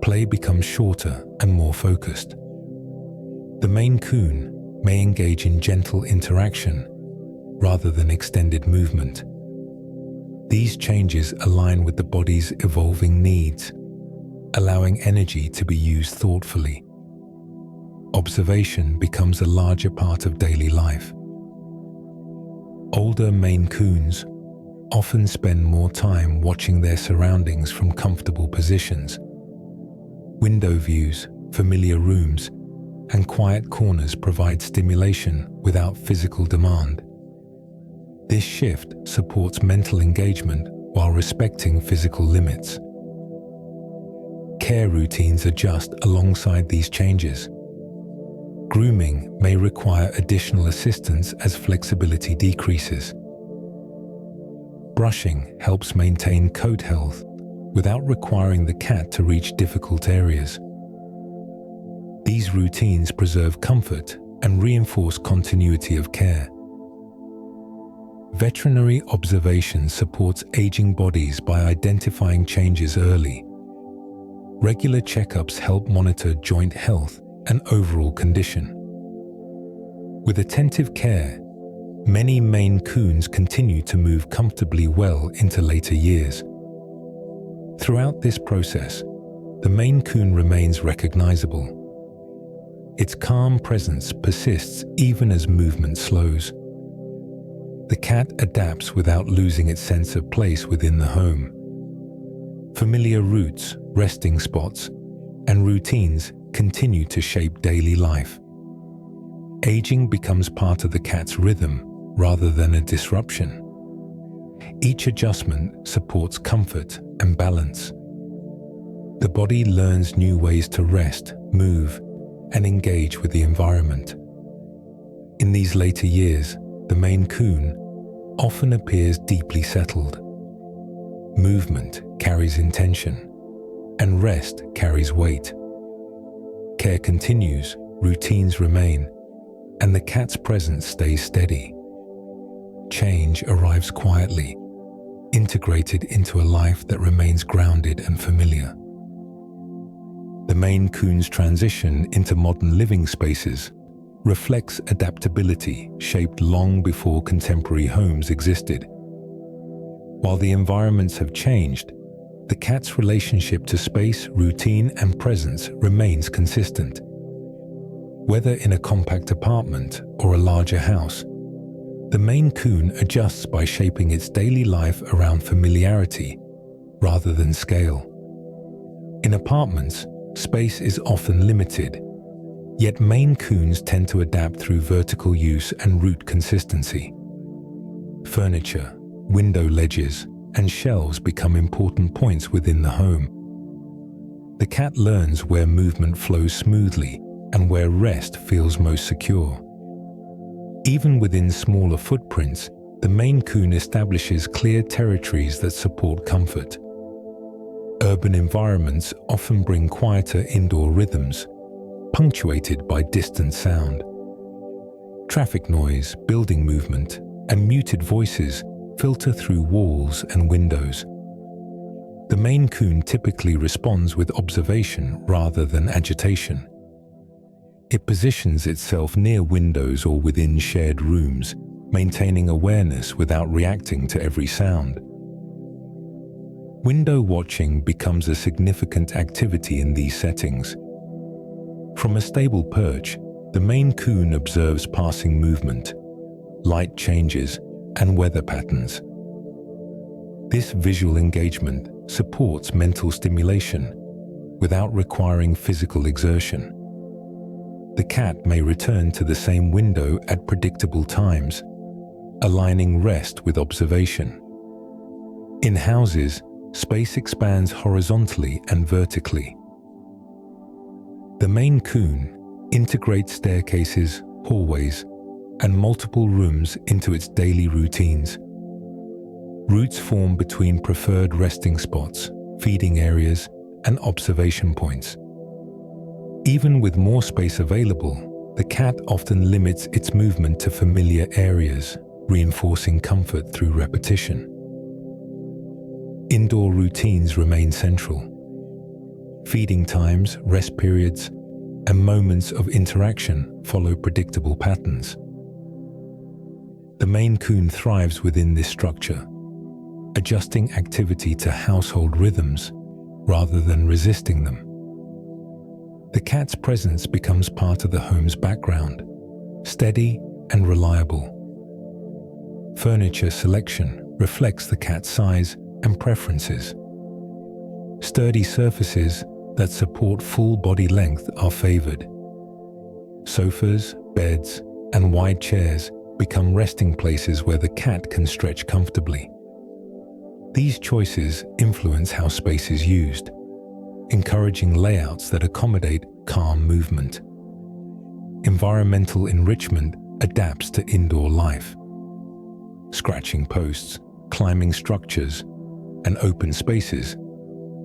[SPEAKER 1] Play becomes shorter and more focused. The Maine Coon may engage in gentle interaction rather than extended movement. These changes align with the body's evolving needs, allowing energy to be used thoughtfully. Observation becomes a larger part of daily life. Older Maine Coons often spend more time watching their surroundings from comfortable positions. Window views, familiar rooms, and quiet corners provide stimulation without physical demand. This shift supports mental engagement while respecting physical limits. Care routines adjust alongside these changes. Grooming may require additional assistance as flexibility decreases. Brushing helps maintain coat health without requiring the cat to reach difficult areas. These routines preserve comfort and reinforce continuity of care. Veterinary observation supports aging bodies by identifying changes early. Regular checkups help monitor joint health and overall condition. With attentive care, many Maine Coons continue to move comfortably well into later years. Throughout this process, the Maine Coon remains recognizable. Its calm presence persists even as movement slows. The cat adapts without losing its sense of place within the home. Familiar routes, resting spots, and routines continue to shape daily life. Aging becomes part of the cat's rhythm rather than a disruption. Each adjustment supports comfort and balance. The body learns new ways to rest, move, and engage with the environment. In these later years, the Maine Coon often appears deeply settled. Movement carries intention, and rest carries weight. Care continues, routines remain, and the cat's presence stays steady. Change arrives quietly, integrated into a life that remains grounded and familiar. The Maine Coon's transition into modern living spaces reflects adaptability shaped long before contemporary homes existed. While the environments have changed, the cat's relationship to space, routine, and presence remains consistent. Whether in a compact apartment or a larger house, the Maine Coon adjusts by shaping its daily life around familiarity rather than scale. In apartments, space is often limited, yet Maine Coons tend to adapt through vertical use and route consistency. Furniture, window ledges, and shelves become important points within the home. The cat learns where movement flows smoothly and where rest feels most secure. Even within smaller footprints, the Maine Coon establishes clear territories that support comfort. Urban environments often bring quieter indoor rhythms, punctuated by distant sound. Traffic noise, building movement, and muted voices filter through walls and windows. The Maine Coon typically responds with observation rather than agitation. It positions itself near windows or within shared rooms, maintaining awareness without reacting to every sound. Window watching becomes a significant activity in these settings. From a stable perch, the Maine Coon observes passing movement, light changes, and weather patterns. This visual engagement supports mental stimulation without requiring physical exertion. The cat may return to the same window at predictable times, aligning rest with observation. In houses, space expands horizontally and vertically. The Maine Coon integrates staircases, hallways, and multiple rooms into its daily routines. Routes form between preferred resting spots, feeding areas, and observation points. Even with more space available, the cat often limits its movement to familiar areas, reinforcing comfort through repetition. Indoor routines remain central. Feeding times, rest periods, and moments of interaction follow predictable patterns. The Maine Coon thrives within this structure, adjusting activity to household rhythms rather than resisting them. The cat's presence becomes part of the home's background, steady and reliable. Furniture selection reflects the cat's size and preferences. Sturdy surfaces that support full body length are favored. Sofas, beds, and wide chairs become resting places where the cat can stretch comfortably. These choices influence how space is used, encouraging layouts that accommodate calm movement. Environmental enrichment adapts to indoor life. Scratching posts, climbing structures, and open spaces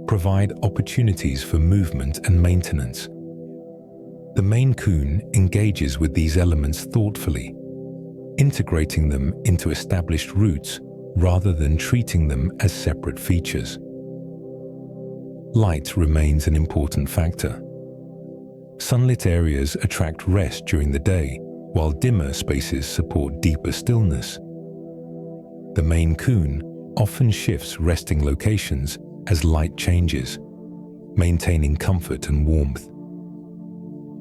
[SPEAKER 1] provide opportunities for movement and maintenance. The Maine Coon engages with these elements thoughtfully, integrating them into established routes rather than treating them as separate features. Light remains an important factor. Sunlit areas attract rest during the day, while dimmer spaces support deeper stillness. The Maine Coon often shifts resting locations as light changes, maintaining comfort and warmth.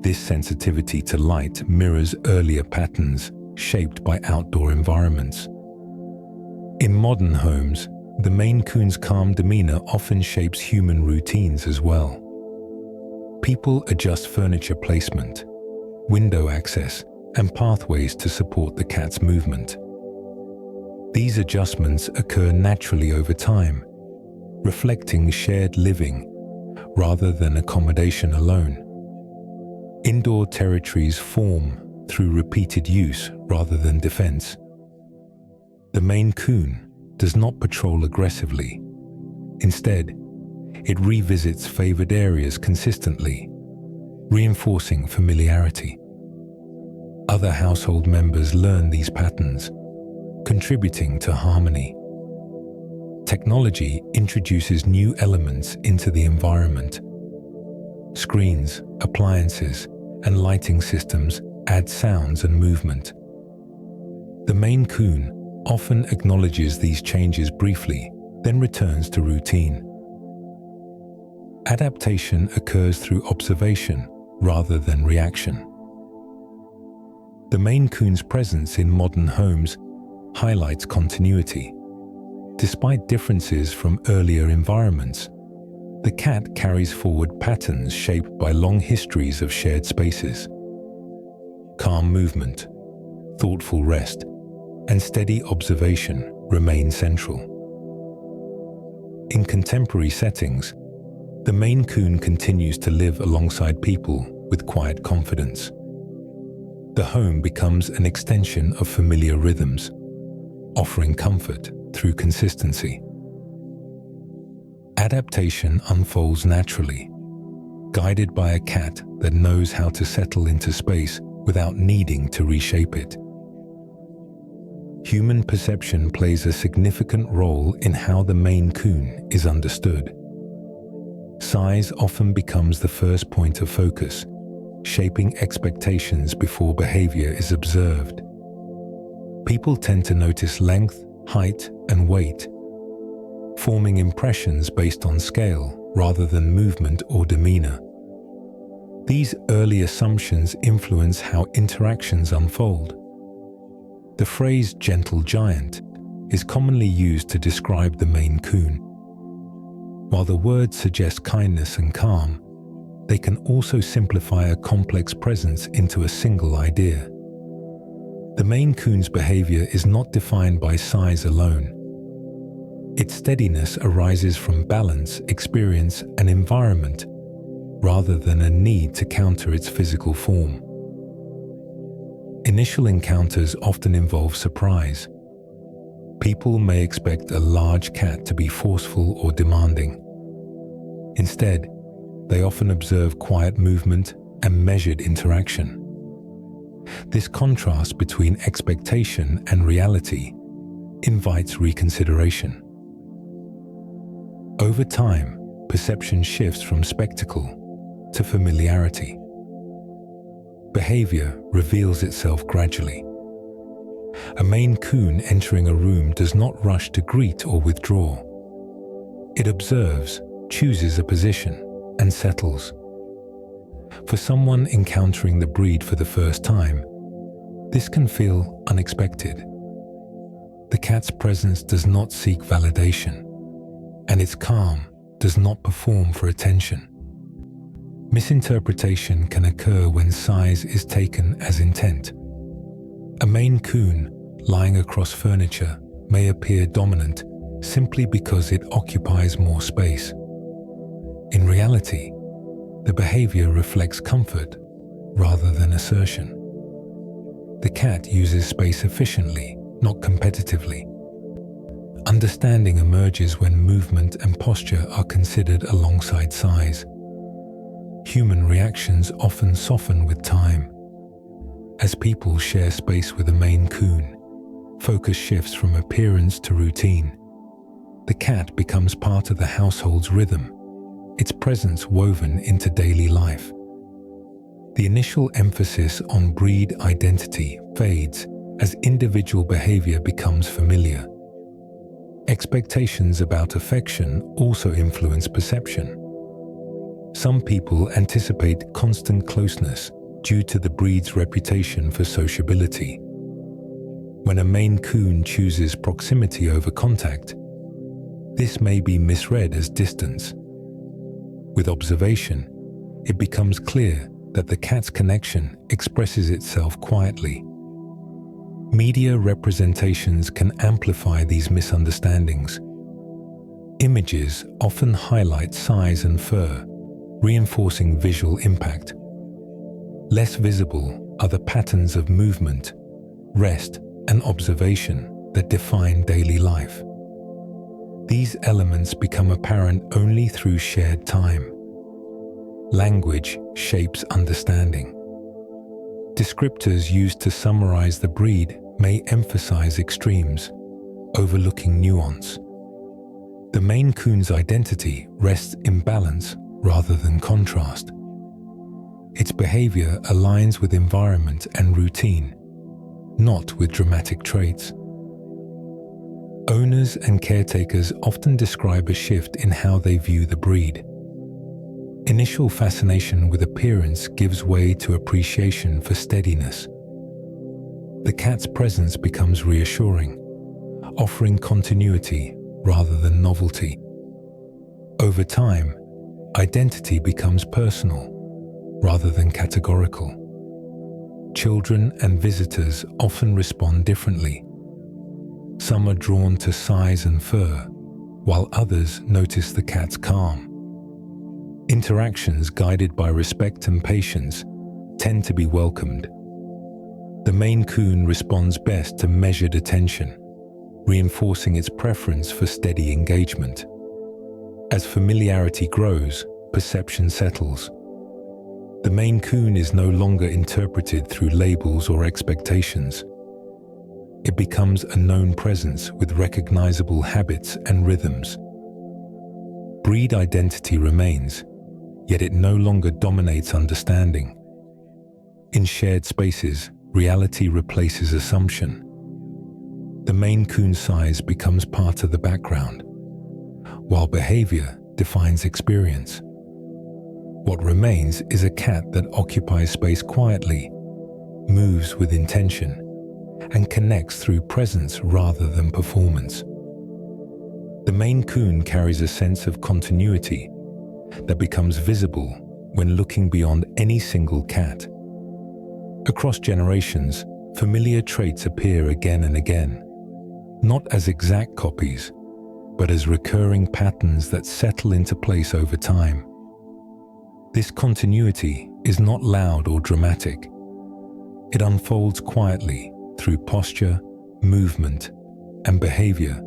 [SPEAKER 1] This sensitivity to light mirrors earlier patterns shaped by outdoor environments. In modern homes, the Maine Coon's calm demeanor often shapes human routines as well. people adjust furniture placement, window access, and pathways to support the cat's movement. These adjustments occur naturally over time, reflecting shared living rather than accommodation alone. Indoor territories form through repeated use rather than defense. The Maine Coon does not patrol aggressively. Instead, it revisits favored areas consistently, reinforcing familiarity. Other household members learn these patterns, contributing to harmony. Technology introduces new elements into the environment. Screens, appliances, and lighting systems add sounds and movement. The Maine Coon often acknowledges these changes briefly, then returns to routine. Adaptation occurs through observation rather than reaction. The Maine Coon's presence in modern homes highlights continuity. Despite differences from earlier environments, the cat carries forward patterns shaped by long histories of shared spaces. Calm movement, thoughtful rest, and steady observation remain central. In contemporary settings, the Maine Coon continues to live alongside people with quiet confidence. The home becomes an extension of familiar rhythms, offering comfort through consistency. Adaptation unfolds naturally, guided by a cat that knows how to settle into space without needing to reshape it. Human perception plays a significant role in how the Maine Coon is understood. Size often becomes the first point of focus, shaping expectations before behavior is observed. People tend to notice length, height, and weight, forming impressions based on scale rather than movement or demeanor. These early assumptions influence how interactions unfold. The phrase "gentle giant" is commonly used to describe the Maine Coon. While the words suggest kindness and calm, they can also simplify a complex presence into a single idea. The Maine Coon's behavior is not defined by size alone. Its steadiness arises from balance, experience, and environment, rather than a need to counter its physical form. Initial encounters often involve surprise. People may expect a large cat to be forceful or demanding. Instead, they often observe quiet movement and measured interaction. This contrast between expectation and reality invites reconsideration. Over time, perception shifts from spectacle to familiarity. Behavior reveals itself gradually. A Maine Coon entering a room does not rush to greet or withdraw. It observes, chooses a position, and settles. For someone encountering the breed for the first time, this can feel unexpected. The cat's presence does not seek validation, and its calm does not perform for attention. Misinterpretation can occur when size is taken as intent. A Maine Coon lying across furniture may appear dominant simply because it occupies more space. In reality, the behavior reflects comfort rather than assertion. The cat uses space efficiently, not competitively. Understanding emerges when movement and posture are considered alongside size. Human reactions often soften with time. As people share space with a Maine Coon, focus shifts from appearance to routine. The cat becomes part of the household's rhythm, its presence woven into daily life. The initial emphasis on breed identity fades as individual behavior becomes familiar. Expectations about affection also influence perception. Some people anticipate constant closeness due to the breed's reputation for sociability. When a Maine Coon chooses proximity over contact, this may be misread as distance. With observation, it becomes clear that the cat's connection expresses itself quietly. Media representations can amplify these misunderstandings. Images often highlight size and fur, reinforcing visual impact. Less visible are the patterns of movement, rest, and observation that define daily life. These elements become apparent only through shared time. Language shapes understanding. Descriptors used to summarize the breed may emphasize extremes, overlooking nuance. The Maine Coon's identity rests in balance rather than contrast. Its behavior aligns with environment and routine, not with dramatic traits. Owners and caretakers often describe a shift in how they view the breed. Initial fascination with appearance gives way to appreciation for steadiness. The cat's presence becomes reassuring, offering continuity rather than novelty. Over time, identity becomes personal rather than categorical. Children and visitors often respond differently. Some are drawn to size and fur, while others notice the cat's calm. Interactions guided by respect and patience tend to be welcomed. The Maine Coon responds best to measured attention, reinforcing its preference for steady engagement. As familiarity grows, perception settles. The Maine Coon is no longer interpreted through labels or expectations. It becomes a known presence with recognizable habits and rhythms. Breed identity remains, yet it no longer dominates understanding. In shared spaces, reality replaces assumption. The Maine Coon size becomes part of the background, while behavior defines experience. What remains is a cat that occupies space quietly, moves with intention, and connects through presence rather than performance. The Maine Coon carries a sense of continuity that becomes visible when looking beyond any single cat. Across generations, familiar traits appear again and again, not as exact copies, but as recurring patterns that settle into place over time. This continuity is not loud or dramatic. It unfolds quietly through posture, movement, and behavior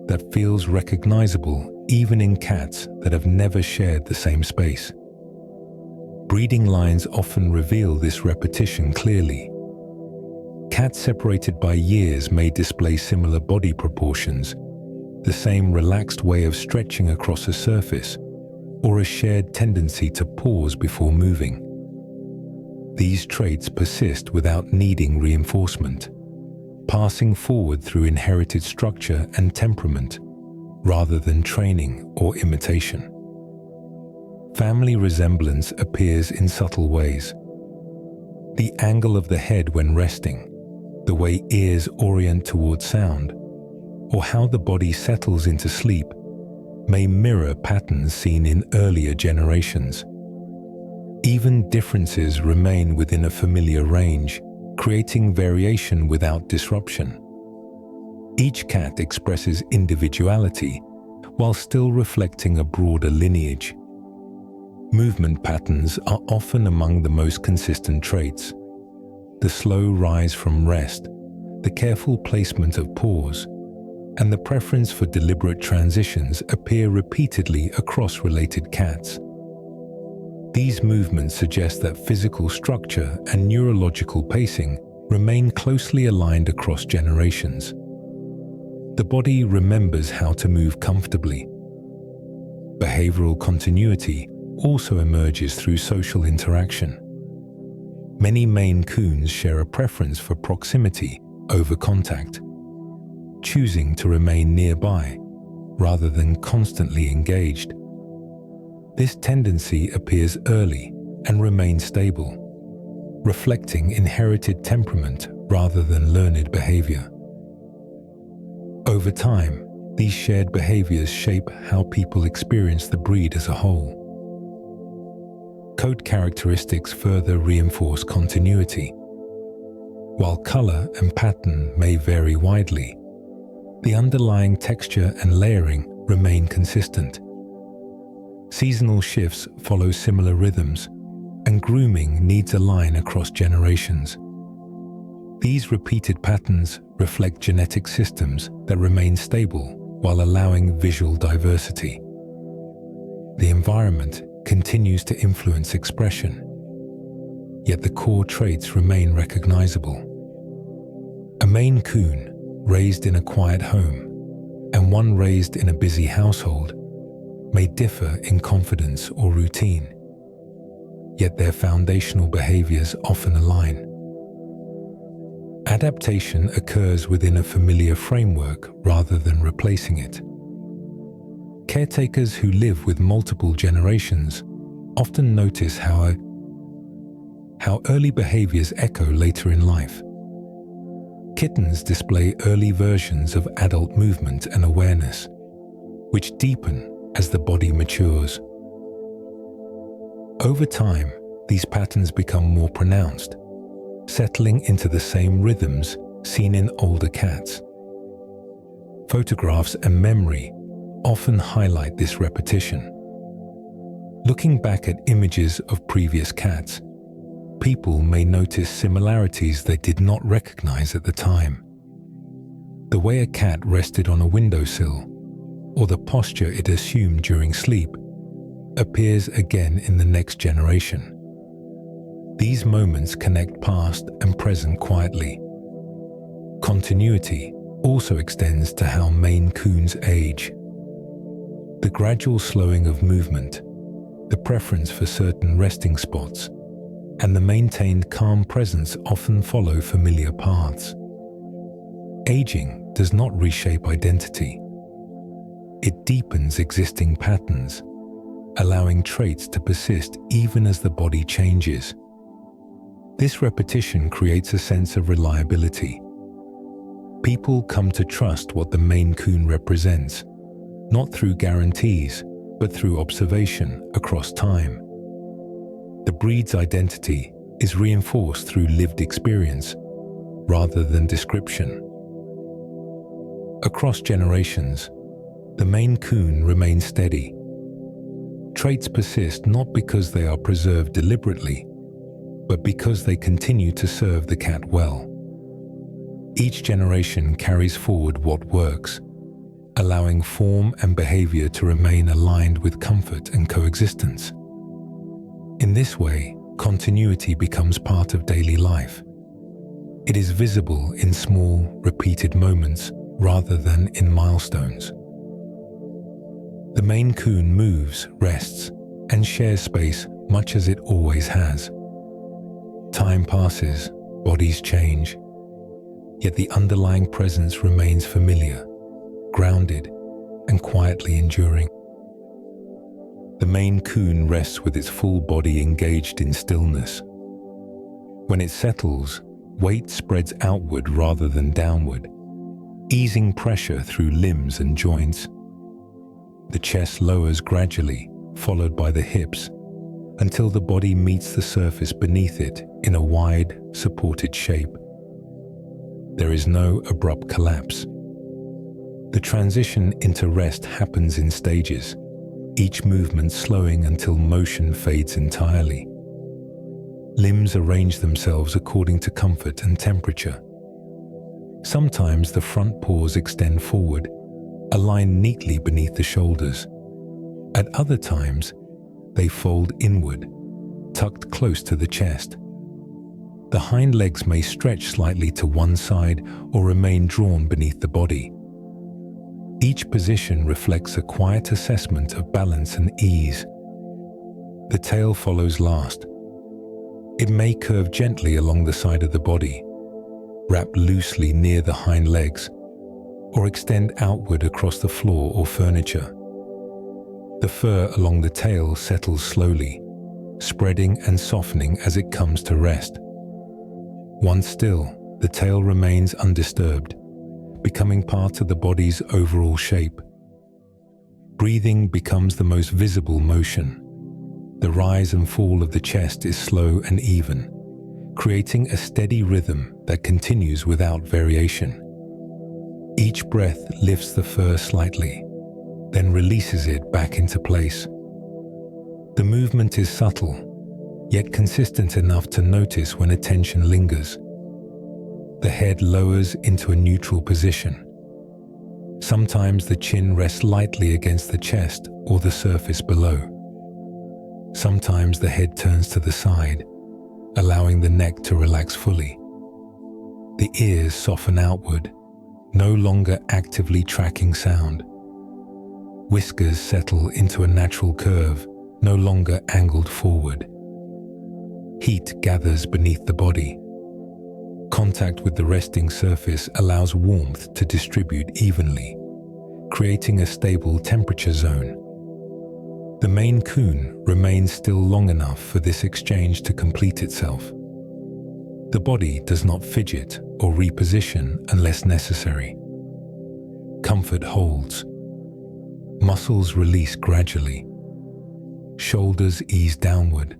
[SPEAKER 1] that feels recognizable even in cats that have never shared the same space. Breeding lines often reveal this repetition clearly. Cats separated by years may display similar body proportions, the same relaxed way of stretching across a surface, or a shared tendency to pause before moving. These traits persist without needing reinforcement, passing forward through inherited structure and temperament, rather than training or imitation. Family resemblance appears in subtle ways. The angle of the head when resting, the way ears orient toward sound, or how the body settles into sleep may mirror patterns seen in earlier generations. Even differences remain within a familiar range, creating variation without disruption. Each cat expresses individuality while still reflecting a broader lineage. Movement patterns are often among the most consistent traits. The slow rise from rest, the careful placement of paws, and the preference for deliberate transitions appear repeatedly across related cats. These movements suggest that physical structure and neurological pacing remain closely aligned across generations. The body remembers how to move comfortably. Behavioral continuity also emerges through social interaction. Many Maine Coons share a preference for proximity over contact, choosing to remain nearby rather than constantly engaged. This tendency appears early and remains stable, reflecting inherited temperament rather than learned behavior. Over time, these shared behaviors shape how people experience the breed as a whole. Coat characteristics further reinforce continuity. While color and pattern may vary widely, the underlying texture and layering remain consistent. Seasonal shifts follow similar rhythms, and grooming needs a line across generations. These repeated patterns reflect genetic systems that remain stable while allowing visual diversity. The environment continues to influence expression, yet the core traits remain recognizable. A Maine Coon raised in a quiet home and one raised in a busy household may differ in confidence or routine, yet their foundational behaviors often align. Adaptation occurs within a familiar framework rather than replacing it. Caretakers who live with multiple generations often notice how early behaviors echo later in life. Kittens display early versions of adult movement and awareness, which deepen as the body matures. Over time, these patterns become more pronounced, settling into the same rhythms seen in older cats. Photographs and memory often highlight this repetition. Looking back at images of previous cats, people may notice similarities they did not recognize at the time. The way a cat rested on a windowsill, or the posture it assumed during sleep, appears again in the next generation. These moments connect past and present quietly. Continuity also extends to how Maine Coons age. The gradual slowing of movement, the preference for certain resting spots, and the maintained calm presence often follow familiar paths. Aging does not reshape identity. It deepens existing patterns, allowing traits to persist even as the body changes. This repetition creates a sense of reliability. People come to trust what the Maine Coon represents, not through guarantees, but through observation across time. The breed's identity is reinforced through lived experience rather than description. Across generations, the Maine Coon remains steady. Traits persist not because they are preserved deliberately, but because they continue to serve the cat well. Each generation carries forward what works, allowing form and behavior to remain aligned with comfort and coexistence. In this way, continuity becomes part of daily life. It is visible in small, repeated moments rather than in milestones. The Maine Coon moves, rests, and shares space much as it always has. Time passes, bodies change, yet the underlying presence remains familiar, grounded, and quietly enduring. The Maine Coon rests with its full body engaged in stillness. When it settles, weight spreads outward rather than downward, easing pressure through limbs and joints. The chest lowers gradually, followed by the hips, until the body meets the surface beneath it in a wide, supported shape. There is no abrupt collapse. The transition into rest happens in stages, each movement slowing until motion fades entirely. Limbs arrange themselves according to comfort and temperature. Sometimes the front paws extend forward, aligned neatly beneath the shoulders. At other times, they fold inward, tucked close to the chest. The hind legs may stretch slightly to one side or remain drawn beneath the body. Each position reflects a quiet assessment of balance and ease. The tail follows last. It may curve gently along the side of the body, wrap loosely near the hind legs, or extend outward across the floor or furniture. The fur along the tail settles slowly, spreading and softening as it comes to rest. Once still, the tail remains undisturbed, becoming part of the body's overall shape. Breathing becomes the most visible motion. The rise and fall of the chest is slow and even, creating a steady rhythm that continues without variation. Each breath lifts the fur slightly, then releases it back into place. The movement is subtle, yet consistent enough to notice when attention lingers. The head lowers into a neutral position. Sometimes the chin rests lightly against the chest or the surface below. Sometimes the head turns to the side, allowing the neck to relax fully. The ears soften outward, no longer actively tracking sound. Whiskers settle into a natural curve, no longer angled forward. Heat gathers beneath the body. Contact with the resting surface allows warmth to distribute evenly, creating a stable temperature zone. The Maine Coon remains still long enough for this exchange to complete itself. The body does not fidget or reposition unless necessary. Comfort holds. Muscles release gradually. Shoulders ease downward.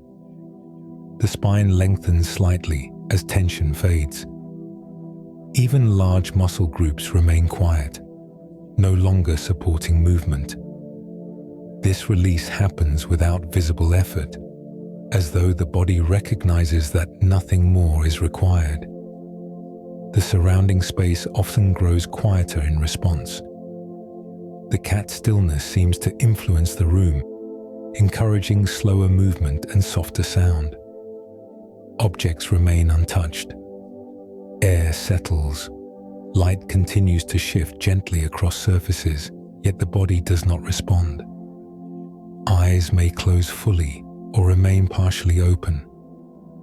[SPEAKER 1] The spine lengthens slightly as tension fades. Even large muscle groups remain quiet, no longer supporting movement. This release happens without visible effort, as though the body recognizes that nothing more is required. The surrounding space often grows quieter in response. The cat's stillness seems to influence the room, encouraging slower movement and softer sound. Objects remain untouched. Air settles. Light continues to shift gently across surfaces, yet the body does not respond. Eyes may close fully or remain partially open,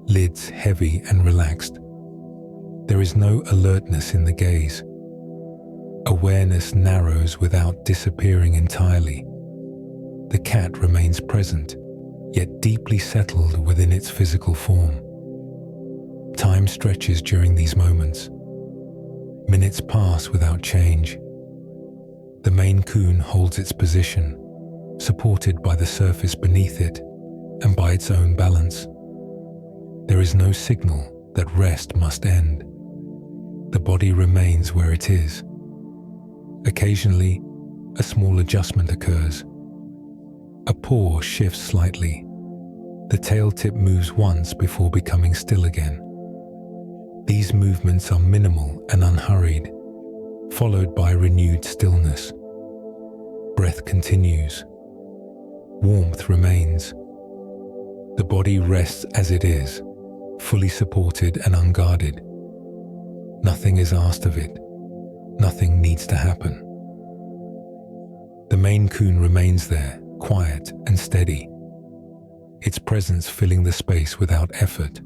[SPEAKER 1] lids heavy and relaxed. There is no alertness in the gaze. Awareness narrows without disappearing entirely. The cat remains present, yet deeply settled within its physical form. Time stretches during these moments. Minutes pass without change. The Maine Coon holds its position, supported by the surface beneath it and by its own balance. There is no signal that rest must end. The body remains where it is. Occasionally, a small adjustment occurs. A paw shifts slightly. The tail tip moves once before becoming still again. These movements are minimal and unhurried, followed by renewed stillness. Breath continues. Warmth remains. The body rests as it is, fully supported and unguarded. Nothing is asked of it. Nothing needs to happen. The Maine Coon remains there, quiet and steady, its presence filling the space without effort.